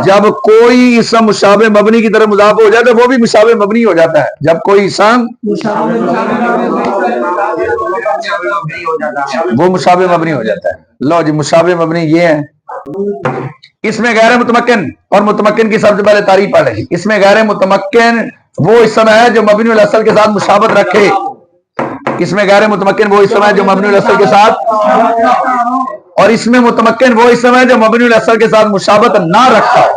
جب کوئی اسم مشابہ مبنی کی طرف مضاف ہو جائے تو وہ بھی مشابہ مبنی ہو جاتا ہے. جب کوئی اسم وہ مشابہ مبنی ہو جاتا ہے. لو جی, مشابہ مبنی یہ ہے. اس میں غیر متمکن اور متمکن کی سب سے پہلے تعریف پڑھ رہی. اس میں غیر متمکن وہ اسم ہے جو مبنی الاصل کے ساتھ مشابہت رکھے. اس میں غیر متمکن وہ اسم ہے جو مبنی الاصل کے ساتھ, اور اس میں متمکن وہ اسم ہے جو مبنی الاصل کے ساتھ مشابہت نہ رکھتا ہو.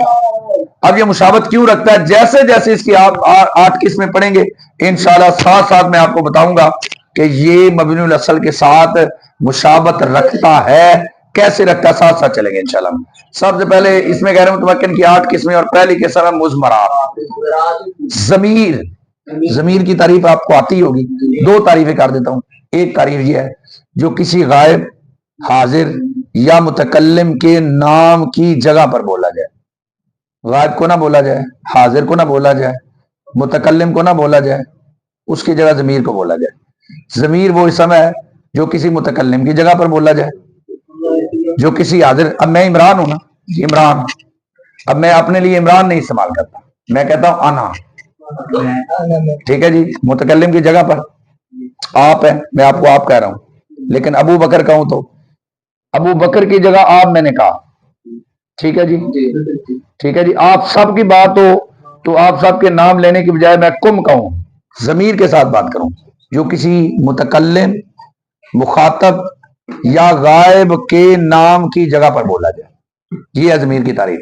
اب یہ مشابہت کیوں رکھتا ہے, جیسے جیسے اس کی آپ 8 قسمیں پڑھیں گے انشاءاللہ ساتھ ساتھ میں آپ کو بتاؤں گا کہ یہ مبنی الاصل کے ساتھ مشابہت رکھتا ہے, کیسے رکھتا ہے, ساتھ ساتھ چلیں گے انشاءاللہ. سب سے پہلے اس میں غیر متمکن کی 8 قسمیں, اور پہلی قسم ہے مضمرات. ضمیر, ضمیر کی تعریف آپ کو آتی ہوگی. 2 تعریفیں کر دیتا ہوں. ایک تعریف یہ ہے جو کسی غائب, حاضر یا متکلم کے نام کی جگہ پر بولا جائے. غائب کو نہ بولا جائے, حاضر کو نہ بولا جائے, متکلم کو نہ بولا جائے, اس کی جگہ ضمیر کو بولا جائے. ضمیر وہ اسم ہے جو کسی متکلم کی جگہ پر بولا جائے, جو کسی حاضر. اب میں عمران ہوں نا, عمران, اب میں اپنے لیے عمران نہیں استعمال کرتا, میں کہتا ہوں انا. ٹھیک ہے جی, متکلم کی جگہ پر آپ ہے, میں آپ کو آپ کہہ رہا ہوں. لیکن ابو بکر کہوں تو ابو بکر کی جگہ آپ میں نے کہا. ٹھیک ہے جی, ٹھیک ہے جی. آپ سب کی بات ہو تو آپ سب کے نام لینے کی بجائے میں کم کہوں, ضمیر کے ساتھ بات کروں, جو کسی متکلم, مخاطب یا غائب کے نام کی جگہ پر بولا جائے. یہ ہے ضمیر کی تعریف.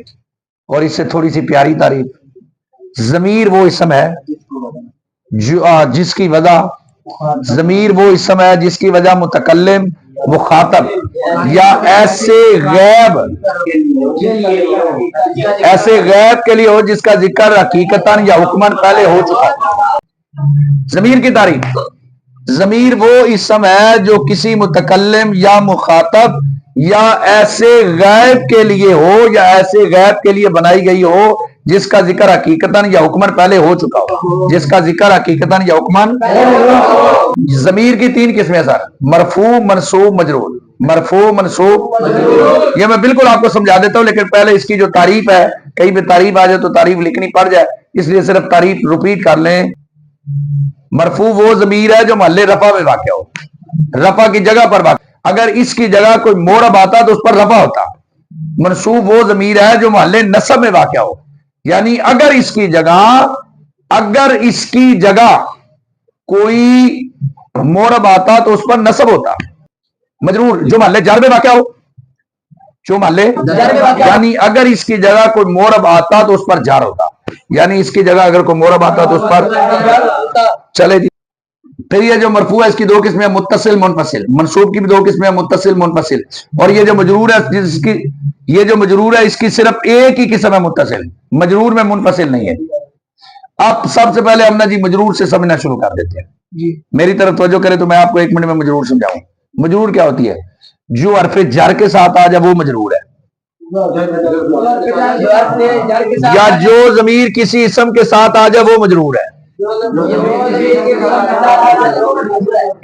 اور اس سے تھوڑی سی پیاری تعریف, ضمیر وہ اسم ہے جو جس کی وجہ, ضمیر وہ اسم ہے جس کی وجہ متکلم, مخاطب یا ایسے غیب کے لیے ہو جس کا ذکر حقیقتاً یا حکماً پہلے ہو چکا. ضمیر کی تعریف, ضمیر وہ اسم ہے جو کسی متکلم یا مخاطب یا ایسے غیب کے لیے ہو, یا ایسے غیب کے لیے بنائی گئی ہو جس کا ذکر حقیقتاً یا حکماً پہلے ہو چکا ہو. جس کا ذکر حقیقتاً یا حکماً. ضمیر کی 3 قسمیں سر, مرفوع, منصوب, مجرور. مرفوع, منصوب, یہ میں بالکل آپ کو سمجھا دیتا ہوں, لیکن پہلے اس کی جو تعریف ہے, کہیں پہ تعریف آ جائے تو تعریف لکھنی پڑ جائے, اس لیے صرف تعریف رپیٹ کر لیں. مرفوع وہ ضمیر ہے جو محل رفع میں واقع ہو, رفع کی جگہ پر واقع. اگر اس کی جگہ کوئی مورب آتا تو اس پر رفع ہوتا. منصوب وہ ضمیر ہے جو محل نصب میں واقع ہو, یعنی اگر اس کی جگہ کوئی مورب آتا تو اس پر نصب ہوتا. مجرور جو محل جر میں واقع ہو, جو محل, یعنی اگر اس کی جگہ کوئی مورب آتا تو اس پر جار ہوتا, یعنی اس کی جگہ اگر کوئی مورب آتا تو اس پر چلے جی. پھر یہ جو مرفوع ہے اس کی 2 قسمیں, متصل, منفصل. منصوب کی بھی 2 قسمیں, متصل, منفصل. اور یہ جو مجرور ہے اس کی صرف ایک ہی قسم ہے متصل, مجرور میں منفصل نہیں ہے. اب سب سے پہلے ہم نا جی مجرور سے سمجھنا شروع کر دیتے ہیں. میری طرف توجہ کرے تو میں آپ کو 1 منٹ میں مجرور سمجھاؤں. مجرور کیا ہوتی ہے, جو حرف جر کے ساتھ آ جائے وہ مجرور ہے, یا جو ضمیر کسی اسم کے ساتھ آ جائے وہ مجرور ہے.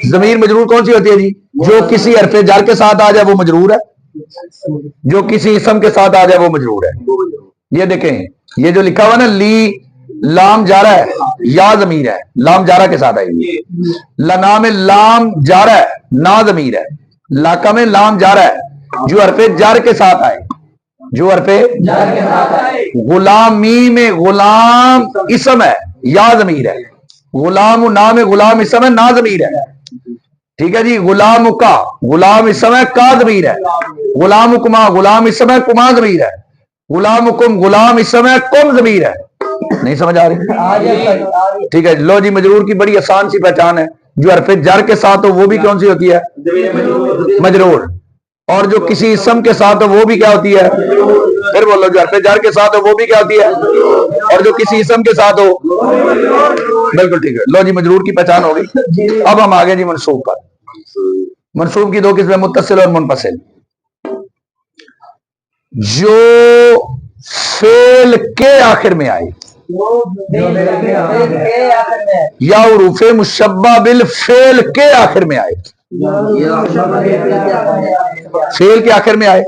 ضمیر مجرور کون سی ہوتی ہے جی, جو کسی حرف جر کے ساتھ آ جائے وہ مجرور ہے, جو کسی اسم کے ساتھ آ جائے وہ مجرور ہے. یہ دیکھیں, یہ جو لکھا ہوا نا لی, لام جارہ ہے, یا ضمیر ہے, لام جارہ کے ساتھ آئے گی. لنا میں لام جارہ ہے, نا ضمیر ہے. لاکا میں لام جارہ ہے, جو حرف جر کے ساتھ آئے, جو حرف غلامی میں غلام اسم ہے, یا ضمیر ہے. غلام نام غلام اسم ہے, نا ضمیر ہے. ٹھیک ہے جی. غلام کا غلام اسم ہے, کا ضمیر ہے. غلام کما غلام اسم ہے, کما ضمیر ہے. غلام کم غلام اسم ہے, کم ضمیر ہے. نہیں سمجھ آ رہی؟ ٹھیک ہے، لو جی مجرور کی بڑی آسان سی پہچان ہے، جو حرف جر کے ساتھ ہو وہ بھی کون سی ہوتی ہے؟ مجرور. اور جو کسی اسم کے ساتھ ہو وہ بھی کیا ہوتی ہے؟ پھر بولو، جو حرف جر کے ساتھ ہو وہ بھی کیا ہوتی ہے؟ اور جو کسی اسم کے ساتھ ہو. بالکل ٹھیک ہے. لو جی مجرور کی پہچان ہوگی. اب ہم آگے جی منصوب پر. منصوب کی دو قسمیں، متصل اور منفصل. جو فعل کے آخر میں آئے یا حروف مشبہ بالفعل کے آخر میں آئے. فعل کے آخر میں آئے.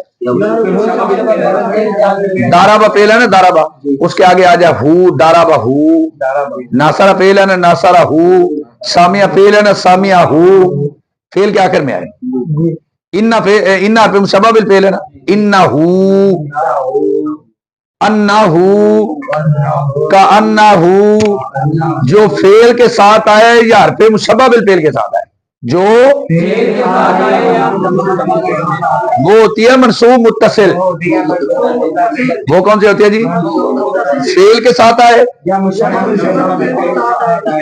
دارابا فعل ہے نا، دارابا، اس کے آگے آ جائے ہو، دارابا ہو. ناصرہ فعل ہے نا، ناصرہ ہو. سامیہ فعل ہے نا، سامیہ ہو. فعل کے آخر میں آئے. انہ پہ مشبہ بالفعل ہے نا، انہو، انہو، کانہو. جو فعل کے ساتھ آئے یا حرف مشبہ بالفعل کے ساتھ آئے، جو وہ ہوتی ہے منصوب متصل. وہ کون سی ہوتی ہے جی؟ فعل کے ساتھ آئے،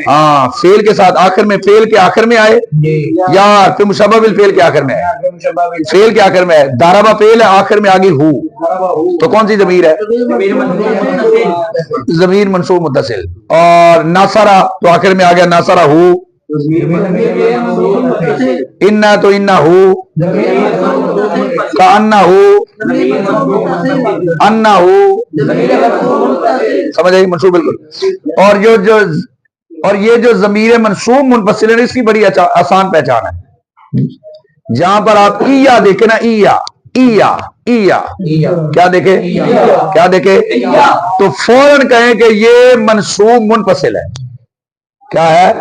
ہاں فعل کے ساتھ آخر میں، فعل کے آخر میں آئے یا پھر مشبہ بالفعل کے آخر میں آئے. فعل کے آخر میں آئے. دارابا فعل ہے، آخر میں آگے ہو، تو کون سی ضمیر ہے؟ ضمیر منصوب متصل. اور ناصرہ تو آخر میں آ گیا ناصرہ ہو. انہ تو انہ ہو، کانہ ہو، انہ ہو. سمجھ آئی؟ منصوب بالکل. اور یہ جو ضمیر منصوب منفصل ہے، اس کی بڑی آسان پہچان ہے. جہاں پر آپ ایا دیکھیں نا، ایا ایا ایا کیا دیکھے؟ کیا دیکھے؟ تو فوراً کہیں کہ یہ منصوب منفصل ہے. کیا ہے؟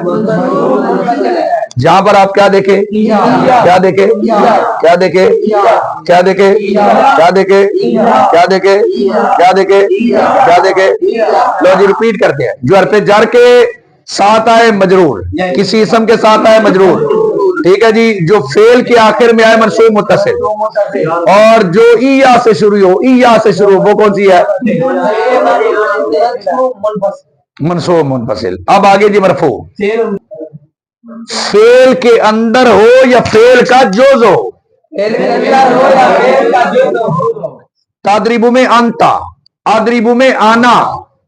جہاں پر آپ کیا دیکھے؟ کیا دیکھے؟ کیا دیکھے؟ کیا دیکھے؟ کیا دیکھے؟ کیا دیکھے؟ کیا دیکھے؟ کیا دیکھے؟ لو جی ریپیٹ کرتے ہیں. جو حرف جر کے ساتھ آئے مجرور، کسی اسم کے ساتھ آئے مجرور، ٹھیک ہے جی. جو فعل کے آخر میں آئے منصوب متصل. اور جو ایا سے شروع ہو، ایا سے شروع ہو، وہ کون سی ہے؟ منصوب منفصل. اب آگے جی مرفوع. فعل کے اندر ہو یا فعل کا جز ہو. تادریبو میں انتا، ادریبو میں آنا،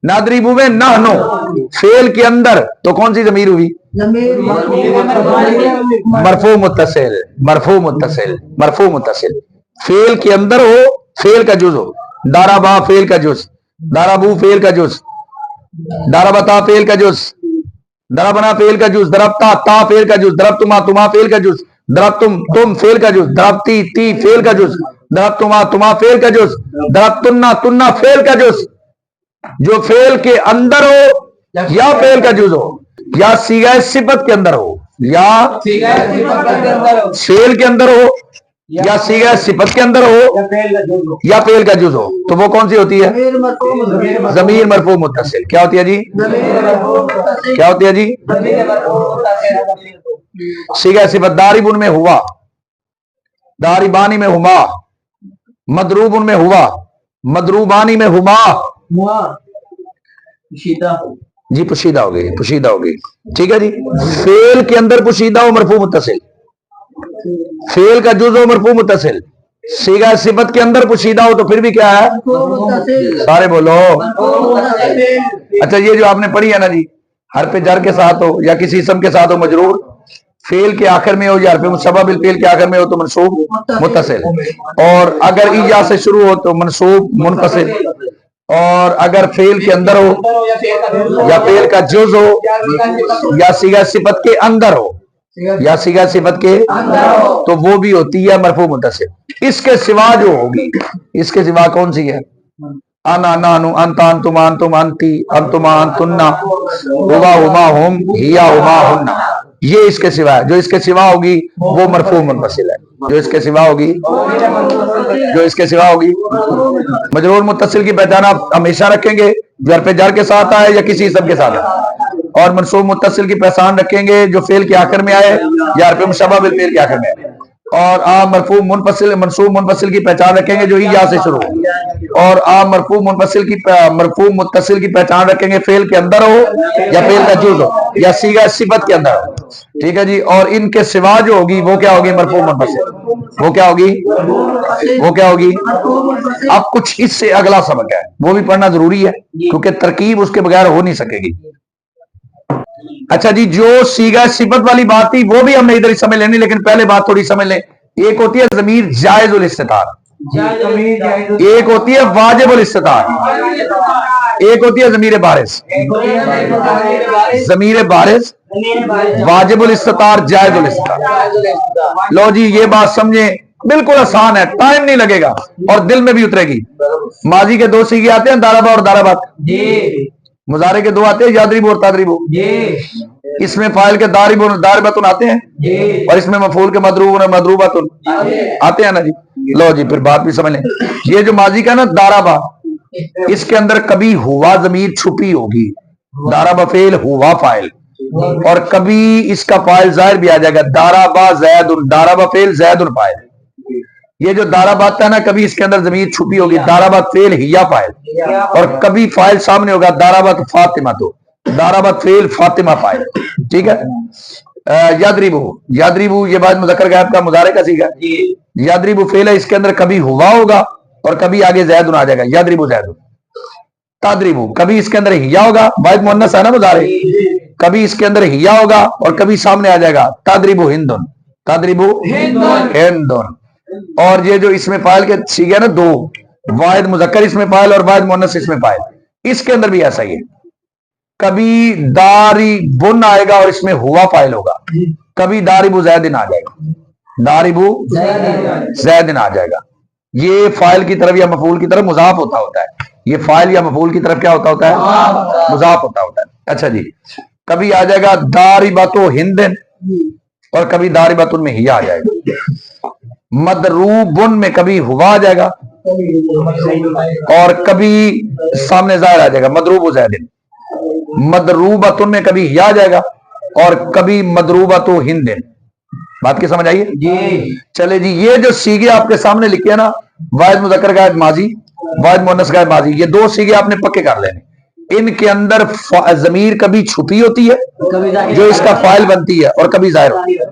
نادریبو میں نحنو. فعل کے اندر تو کون سی ضمیر ہوئی؟ مرفوع متصل. مرفوع متصل. مرفوع متصل. فعل کے اندر ہو، فعل کا جز ہو. دارابا فعل کا جز، دارابو فعل کا جز، داربتا فعل کا جز، دربنا فعل کا جز، دربتا تا فعل کا جز، دربتما تما فعل کا جز، دربتم تم فعل کا جز، دربتی تی فعل کا جز، دربتما تما فعل کا جز، دربتنا تنا فعل کا جز. جو فعل کے اندر ہو یا فعل کا جز ہو یا صیغہ صفت کے اندر ہو یا فعل کے اندر ہو یا صیغہ صفت کے اندر ہو یا فعل کا جز ہو، تو وہ کون سی ہوتی ہے؟ ضمیر مرفوع متصل. کیا ہوتی ہے جی؟ کیا ہوتی ہے جی؟ صیغہ صفت. داربن میں ہوا، داربانی میں ہما، مضروبن میں ہوا، مضروبانی میں ہما. جی پوشیدہ ہو گئی، پوشیدہ ہو گئی. ٹھیک ہے جی. فعل کے اندر پوشیدہ ہو مرفوع متصل، فعل کا جز ہو مرفوع متصل. صیغہ صفت کے اندر پوشیدہ ہو تو پھر بھی کیا ہے؟ سارے بولو. اچھا یہ جو آپ نے پڑھی ہے نا جی، حرف جر کے ساتھ ہو یا کسی اسم کے ساتھ ہو مجرور، فعل کے آخر میں ہو یا حرف مشبہ بالفعل کے آخر میں ہو تو منصوب متصل. اور اگر ایا سے شروع ہو تو منصوب منفصل. اور اگر فعل کے اندر ہو یا فعل کا جز ہو یا صیغہ صفت کے اندر ہو یا صیغہ صفت کے تو وہ بھی ہوتی ہے مرفوع متصل. اس کے سوا جو ہوگی، اس کے سوا کون سی ہے؟ انا نانو، انتا انتم، انتم انتی، انتما انتنا، ہوا ہما ہم، ہیا ہما ہننا. یہ اس کے سوا ہے. جو اس کے سوا ہوگی وہ مرفوع منفصل ہے. جو اس کے سوا ہوگی، جو اس کے سوا ہوگی. مجرور متصل کی پہچان آپ ہمیشہ رکھیں گے جو حرف جر کے ساتھ آئے یا کسی اسم کے ساتھ آئے. اور منصوب متصل کی پہچان رکھیں گے جو فعل کے آخر میں آئے یا حرف مشبہ بالفعل کے آخر میں آئے. اور آپ مرفوع منفصل، منصوب منفصل کی پہچان رکھیں گے جو ایا سے شروع ہو. और आप मरफू मुत्तसिल की पहचान रखेंगे फेल के अंदर हो या फेल का जुज हो या सीगा सिफत के अंदर हो, ठीक है जी। और इनके सिवा जो होगी वो क्या होगी? मरफू मुत्तसिल। वो क्या होगी? वो क्या होगी? अब कुछ इससे अगला सबक है, वो भी पढ़ना जरूरी है क्योंकि तरकीब उसके बगैर हो नहीं सकेगी। अच्छा जी, जो सीगा सिफत वाली बात थी वो भी हमने इधर ही समझ लेनी, लेकिन पहले बात थोड़ी समझ लें। एक होती है ज़मीर जायज़ुल इस्तितार, एक होती है वाजिबुल इस्तितार, एक होती है ज़मीर बारिज़। ज़मीर बारिज़, वाजिबुल इस्तितार, जायज़ुल इस्तितार। लो जी, ये बात समझे, बिल्कुल आसान है, टाइम नहीं लगेगा और दिल में भी उतरेगी। माजी के दो सीगे आते हैं, दाराबा और दाराबात। मुजारे के दो आते हैं, यादरिबु और तादरिबु। इसमें फाइल के दारिबुन और दारिबतुन आते हैं और इसमें मफूल के मदरूबुन और मदरूबतुन आते हैं ना जी। लो जी, फिर बात भी समझ लें। ये जो माजी का ना दाराबा, इसके अंदर कभी हुआ जमीर छुपी होगी, दाराबा फेल हुआ फाइल, और कभी इसका फाइल जाहिर भी आ जाएगा, दाराबा ज़ैदुन, दाराबा फेल ज़ैदुन फाइल। ये जो दाराबात है ना, कभी इसके अंदर जमीर छुपी होगी, दाराबात फेल हिया फाइल, और कभी फाइल सामने होगा, दाराबात फातिमा, तो दाराबात फेल फातिमा फाइल, ठीक है। यादरिबु, यादरिबु ये बाद मुज़क्कर गायब का मुज़ारे का सीगा। यादरिबु फेल है, इसके अंदर कभी हुआ होगा और कभी आगे ज़ैदुन आ जाएगा, यादरिबु ज़ैदुन। तादरिबु, कभी इसके अंदर हिया होगा, वाहिद मुअन्नस है ना मुज़ारे, कभी इसके अंदर हिया होगा और कभी सामने आ जाएगा तादरिबु हिंदुन, तादरिबु हिंदुन। और ये जो इसमें फाइल के सीगे ना दो, वाहिद मुज़क्कर इसमें फाइल और वाहिद मुअन्नस इसमें फाइल, इसके अंदर भी ऐसा ही है। कभी दारिबुन आएगा और इसमें हुआ फाइल होगा, कभी दारिबु ज़ैदिन आ जाएगा, दारिबु ज़ैदिन आ जाएगा। ये फाइल की तरफ या मफूल की तरफ मुज़ाफ होता है, ये फाइल या मफूल की तरफ क्या होता है? मुज़ाफ होता है। अच्छा जी, कभी आ जाएगा दारिबतु हिंदन और कभी दारिबतुन में हिया आ जाएगा। मदरूबुन में कभी हुआ आ जाएगा और कभी सामने जाहिर आ जाएगा, मदरूबु ज़ैदिन। मदरूबतुन में कभी हिया आ जाएगा और कभी मदरूबतु हिंदन। बात की समझ आई जी? चले जी, ये जो सीगे आपके सामने लिखे हैं ना, वाहिद मुज़क्कर गायब माजी, वाहिद मुअन्नस गायब माजी, ये दो सीगे आपने पक्के कर लेने। इनके अंदर जमीर कभी छुपी होती है जो इसका फाइल बनती है और कभी जाहिर होती है,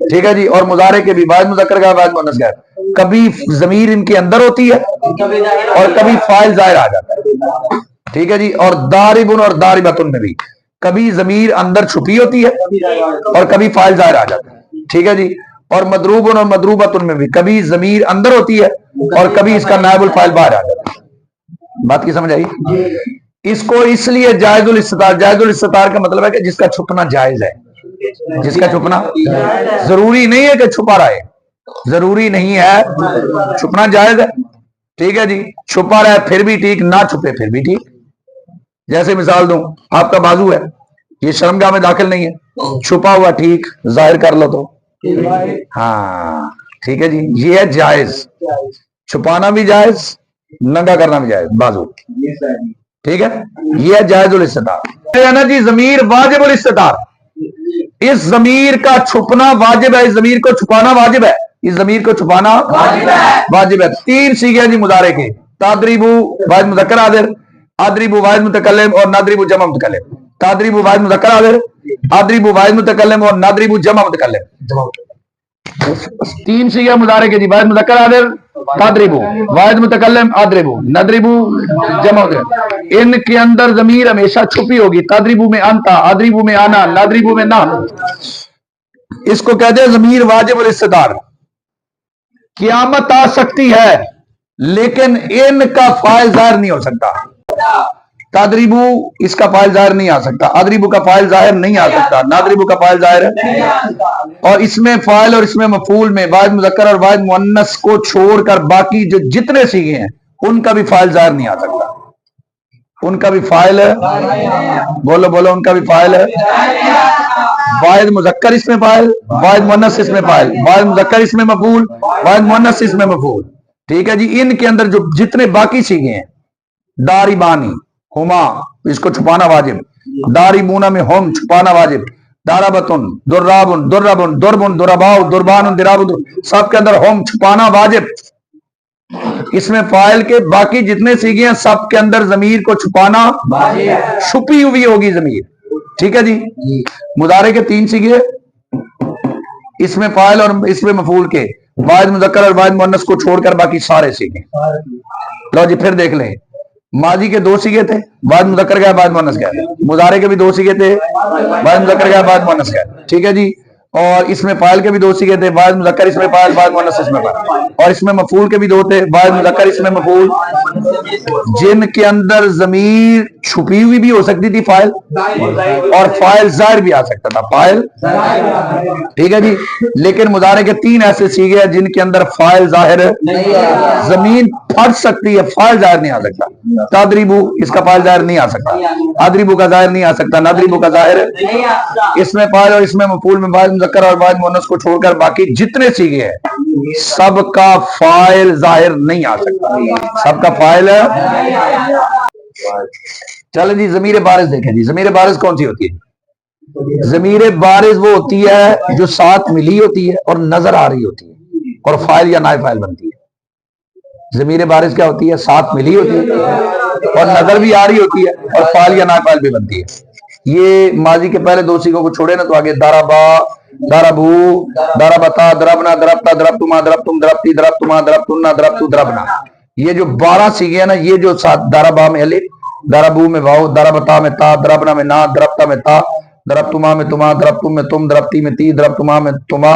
ठीक है जी। और मुजारे के भी वाहिद मुज़क्कर गायब, वाहिद मुअन्नस गायब, कभी जमीर इनके अंदर होती है और कभी फाइल जाहिर आ जाता है, ठीक है जी। और दारिबुन और दारिबतुन में भी कभी जमीर अंदर छुपी होती है और कभी फाइल जाहिर आ जाता है, ठीक है जी। और मदरूबुन और मदरूबतुन में भी कभी जमीर अंदर होती है और कभी इसका नायबुल फाइल बाहर आ जाता है। बात की समझ आई? इसको इसलिए जायजुल इस्तितार, जायजुल इस्तितार का मतलब है कि जिसका छुपना जायज है, जिसका छुपना जरूरी नहीं है कि छुपा रहे, जरूरी नहीं है, छुपना जायज है, ठीक है जी। छुपा रहे फिर भी ठीक, ना छुपे फिर भी ठीक। जैसे मिसाल दूं, आपका बाजू है, ये शर्मगाह में दाखिल नहीं है, छुपा हुआ ठीक, जाहिर कर लो तो हाँ, ठीक है जी। ये है जायज, छुपाना भी जायज, नंगा करना भी जायज, बाजू, ठीक है। ये है जायजुल इस्तितार ना जी। ज़मीर वाजिबुल इस्तितार, इस ज़मीर का छुपना वाजिब है, इस ज़मीर को छुपाना वाजिब है, इस ज़मीर को छुपाना वाजिब है। तीन सीगे जी मुजारे के, तादरिबु वाहिद मुज़क्कर आदिर, आदरिबु वाहिद मुतकल्लिम और नादरिबु जमा मुतकल्लिम। तादरिबु वाहिद मुज़क्कर आदिर, आदरिबु वाहिद मुतकल्लिम और नादरिबु जमा मुतकल्लिम। तीन सीगे मुजारे के जी, वाहिद मुज़क्कर आदिर, तादरिबु, वाहिद मुतकल्लिम आदरिबु, नदरिबु जमा। इनके अंदर जमीर हमेशा छुपी होगी, तादरिबु में अंता, आदरिबु में आना, नादरिबु में ना। इसको कहते हैं जमीर वाजिबुल इस्तितार। क़यामत आ सकती है लेकिन इनका फाइल जाहिर नहीं हो सकता। तादरिबु इसका फाइल जाहिर नहीं आ सकता, आदरिबु का फाइल जाहिर नहीं आ सकता, नादरिबु का फाइल जाहिर है। और इसमें फाइल और इसमें मफूल में वाहिद मुज़क्कर और वाहिद मुअन्नस को छोड़कर बाकी जो जितने सीगे हैं उनका भी फाइल जाहिर नहीं आ सकता, उनका भी फाइल है, बोलो बोलो, उनका भी फाइल है। वाहिद मुज़क्कर इसमें फाइल, वाहिद मुअन्नस इसमें फाइल, वाहिद मुज़क्कर इसमें मफूल, वाहिद मुअन्नस इसमें मफूल, ठीक है जी। इनके अंदर जो जितने बाकी सीगे हैं, दारिबानी हुमा, इसको छुपाना वाजिब, दारिबूना में हम, छुपाना वाजिब, दाराबतुन, दुर्राबुन, दुर्रबुन, दुरबुन, दुरबाउ, दुरबानुन, दिराबुन, सबके अंदर हम, छुपाना वाजिब। اس میں فاعل کے باقی جتنے سیگے ہیں سب کے اندر ضمیر کو چھپانا چھپی ہوئی ہوگی ضمیر. ٹھیک ہے جی. مضارع کے 3 سیگے، اس میں فاعل اور اس میں مفعول کے، واحد مذکر اور واحد مؤنث کو چھوڑ کر باقی سارے سیگے. لو جی پھر دیکھ لیں. ماضی کے 2 سیگے تھے، واحد مذکر گیا واحد مؤنث گیا. مضارع کے بھی 2 سیگے تھے، واحد مذکر گیا واحد مؤنث گیا. ٹھیک ہے جی. اور اس میں فاعل کے بھی 2 سیگے تھے، واحد مذکر اس میں فاعل، واحد مؤنث اس میں فاعل. اور اس میں مفعول کے بھی 2 تھے، واحد مذکر اس میں مفعول، جن کے اندر ضمیر چھپی ہوئی بھی ہو سکتی تھی فاعل، اور فاعل ظاہر بھی آ سکتا تھا فاعل. ٹھیک ہے جی. لیکن مضارع کے 3 ایسے سیگے ہیں جن کے اندر فاعل ظاہر، زمین پھٹ سکتی ہے، فاعل ظاہر نہیں آ سکتا. تضربو اس کا فاعل ظاہر نہیں آ سکتا، اضربو کا ظاہر نہیں آ سکتا، نضربو کا ظاہر. اس میں فاعل اور اس میں مفعول میں واحد مذکر اور واحد مؤنث کو چھوڑ کر باقی جتنے سیگے ہیں سب کا فاعل ظاہر نہیں آ سکتا، سب کا فاعل ہے. چلیں جی ضمیر بارز دیکھیں جی. ضمیر بارز کون سی ہوتی ہے؟ ضمیر بارز وہ ہوتی ہے جو ساتھ ملی ہوتی ہے اور نظر آ رہی ہوتی ہے اور فاعل یا نائب فاعل بنتی ہے. ضمیر بارز کیا ہوتی ہے؟ ساتھ ملی ہوتی ہے اور نظر بھی آ رہی ہوتی ہے اور فاعل یا نائب فاعل بھی بنتی ہے. یہ ماضی کے پہلے 2 سیگوں کو چھوڑے نا تو آگے داربا، داربو، داربتا، دربنا، دربتا، دربتما، دربتم، دربتی، دربتما، دربتنا، دربتو، دربنا. یہ جو 12 سیگے ہیں نا، یہ جو داربا میں الف، داربو میں واو، داربتا میں تا، دربنا میں نا، دربتا میں تا، دربتما میں تما، دربتم میں تم، دربتی میں تی، دربتما میں تما،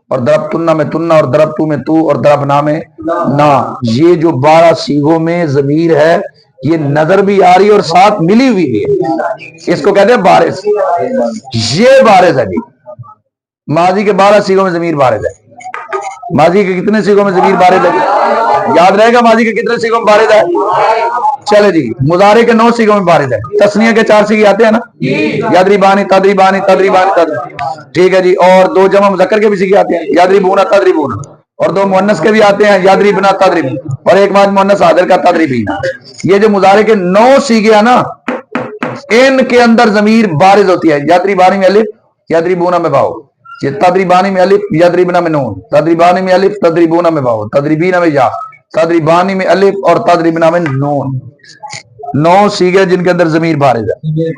اور دربتنا میں تننا، اور دربتو میں تو، اور دربنا میں نا. یہ جو 12 سیگوں میں ضمیر ہے یہ نظر بھی آ رہی اور ساتھ ملی ہوئی بھی ہے. اس کو کہتے ہیں بارز. یہ بارز ہے جی. ماضی کے 12 سیگوں میں ضمیر بارز ہے. ماضی کے کتنے سیگوں میں ضمیر بارز ہے؟ یاد رہے گا ماضی کے کتنے سیگوں میں بارز ہے؟ چلے جی. مضارع کے 9 سیگوں میں بارز ہے. تسنیہ کے 4 سیگے آتے ہیں نا، یادریبانی، تدریبانی، تدریبانی، تدریبانی. ٹھیک ہے جی. اور 2 جمع مذکر کے بھی سیگے آتے ہیں، یادریبونا، تدریبونا. اور 2 مؤنث کے بھی آتے ہیں، یادریبنا، تدریب. اور ایک بعد مؤنث حاضر کا تدریبینا. یہ جو مضارع کے 9 سیگے ہیں نا ان کے اندر ضمیر بارز ہوتی ہے. یادریبانی میں الف، یادریبونا میں واو. یہ تدریبانی میں الف، یادریبنا میں نون، تدریبانی میں الف، تدریبونا میں واو، تدریبینا میں یا، تدریبانی میں الف اور تدریبنا میں نون. 9 سیگے جن کے اندر ضمیر بارز ہے،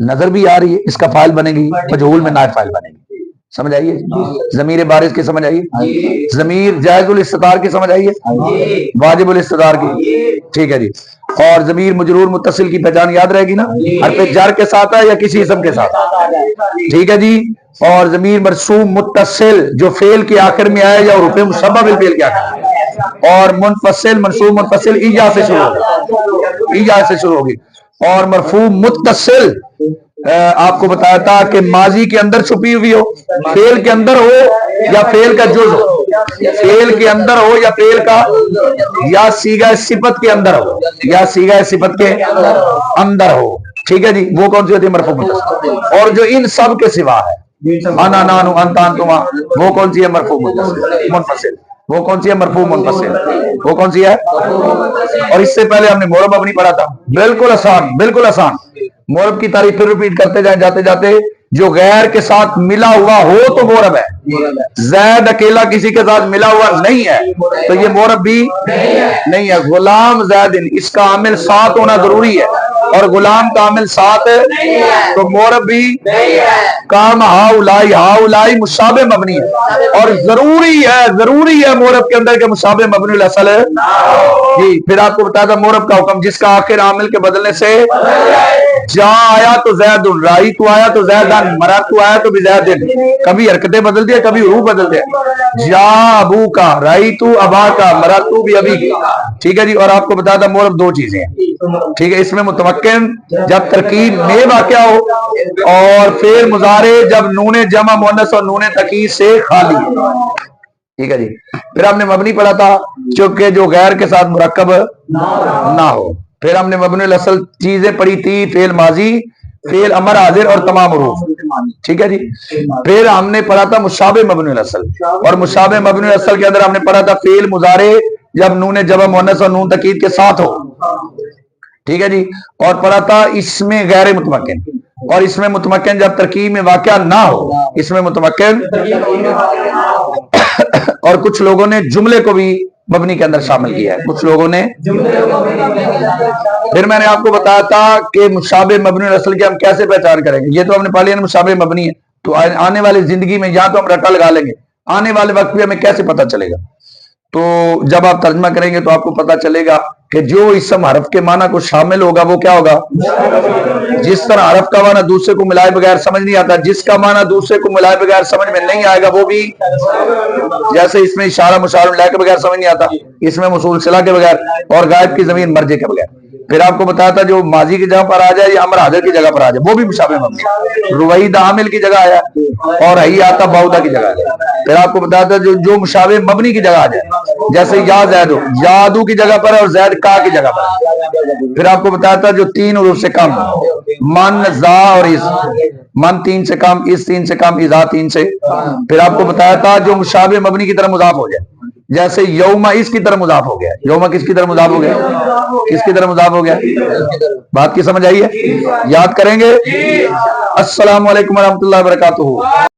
نظر بھی آ رہی ہے. اس کا فاعل بنے گی، مجہول میں نائب فاعل بنے گی. سمجھ آئیے؟ ضمیر بارز کی سمجھ آئیے؟ ضمیر جائز الاستتار کی سمجھ آئیے؟ واجب الاستتار کی. ٹھیک ہے جی. اور ضمیر مجرور متصل کی پہچان یاد رہے گی نا، حرف جر کے ساتھ ہے یا کسی اسم کے ساتھ. ٹھیک ہے جی. اور ضمیر مرسوم متصل جو فعل کے آخر میں آئے یا حروف مشبہ بالفعل کے آخر میں. اور منفصل منصوب منفصل ایجا سے شروع ہوگی، ایجا سے شروع ہوگی. اور مرفوع متصل آپ کو بتایا تھا کہ ماضی کے اندر چھپی ہوئی ہو، فعل کے اندر ہو یا فعل کا جز ہو، فعل کے اندر ہو یا فعل کا، یا صیغہ صفت کے اندر ہو یا صیغہ صفت کے اندر ہو. ٹھیک ہے جی. وہ کون سی ہوتی ہے؟ مرفوع متصل. اور جو ان سب کے سوا ہے، انا نانو انتا انتما، وہ کون سی ہے؟ مرفوع منفصل. وہ کون سی ہے؟ مرفوع منفصل. وہ کون سی ہے؟ اور اس سے پہلے ہم نے مورب مبنی پڑھا تھا. بالکل آسان، بالکل آسان. مورب کی تعریف پھر ریپیٹ کرتے جائیں جاتے جاتے. جو غیر کے ساتھ ملا ہوا ہو تو مورب ہے. زید اکیلا کسی کے ساتھ ملا ہوا نہیں ہے تو یہ مورب بھی نہیں ہے. غلام زید، اس کا عامل ساتھ ہونا ضروری ہے اور غلام کا عامل ساتھ تو مورب بھی کام. ہاؤلائی، ہاؤلائی مشابہ مبنی ہے اور ضروری ہے مورب کے اندر کے مشابہ مبنی الاصل جی. پھر آپ کو بتایا تھا مورب کا حکم جس کا آخر عامل کے بدلنے سے، جا آیا تو زید، رائی تو آیا تو زیدن، مرا تو آیا تو بزیدن. کبھی حرکتیں بدل دیا، کبھی حروف بدل دیا. جا ابو کا، رائی تو ابا کا، مرا تو بھی ابھی کی. ٹھیک ہے جی. اور آپ کو بتایا تھا مورب 2 چیزیں ہیں. ٹھیک ہے. اس میں متمکن جب ترکیب میں واقع ہو، اور فعل مضارع جب نون جمع مؤنث اور نون تاکید سے خالی ہے. ٹھیک ہے جی. پھر ہم نے مبنی پڑھا تھا چونکہ جو غیر کے ساتھ مرکب نہ ہو. پھر ہم نے مبنی الاصل چیزیں پڑھی تھی، فعل ماضی، فعل امر حاضر اور تمام حروف. ٹھیک ہے جی. پھر ہم نے پڑھا تھا مشابہ مبنی الاصل، اور مشابہ مبنی الاصل کے اندر ہم نے پڑھا تھا فعل مضارع جب نون جمع مؤنث اور نون تاکید کے ساتھ ہو. ٹھیک ہے جی. اور پڑھا تھا اس میں غیر متمکن، اور اس میں متمکن جب ترکیب میں واقع نہ ہو، اس میں متمکن. اور کچھ لوگوں نے جملے کو بھی मबनी के अंदर शामिल किया है, कुछ लोगों ने। फिर मैंने आपको बताया था कि मुशाबे मबनी और असल की हम कैसे पहचान करेंगे। ये तो हमने पा लिया मुशाबे मबनी है, तो आने वाली जिंदगी में या तो हम रट्टा लगा लेंगे, आने वाले वक्त में हमें कैसे पता चलेगा। तो जब आप तर्जमा करेंगे तो आपको पता चलेगा कि जो इसम हरफ के माना को शामिल होगा वो क्या होगा। जिस तरह हरफ का माना दूसरे को मिलाए बगैर समझ नहीं आता, जिसका माना दूसरे को मिलाए बगैर समझ में नहीं आएगा वो भी, जैसे इसमें इशारा मुशार ला के बगैर समझ नहीं आता, इसमें मसूल सिला के बगैर, और गायब की जमीन मर्जे के बगैर। फिर आपको बताया था जो माजी की जगह पर आ जाए या अमर हाजिर की जगह पर आ जाए वो भी मुशाबे मबनी। रुवैदा आमिल की जगह आया और हई आता बाउदा की जगह आया। फिर आपको बताया था जो मुशाबे मबनी की जगह आ जाए, जैसे या जैदो, यादू की जगह पर और जैद का की जगह पर। फिर आपको बताया था जो तीन उरूफ से कम, मन जा और इस, मन तीन से कम, इस तीन से कम, इजा तीन से। फिर आपको बताया था जो मुशाबे मबनी की तरह मुजाफ हो जाए, जैसे यौमा इसकी तरह मुजाफ हो गया। यौमा किसकी तरह मुजाफ हो गया, किसकी तरह मुजाफ हो गया। बात की समझ आई है, याद करेंगे। अस्सलाम वालेकुम रहमतुल्लाहि व बरकातुहू।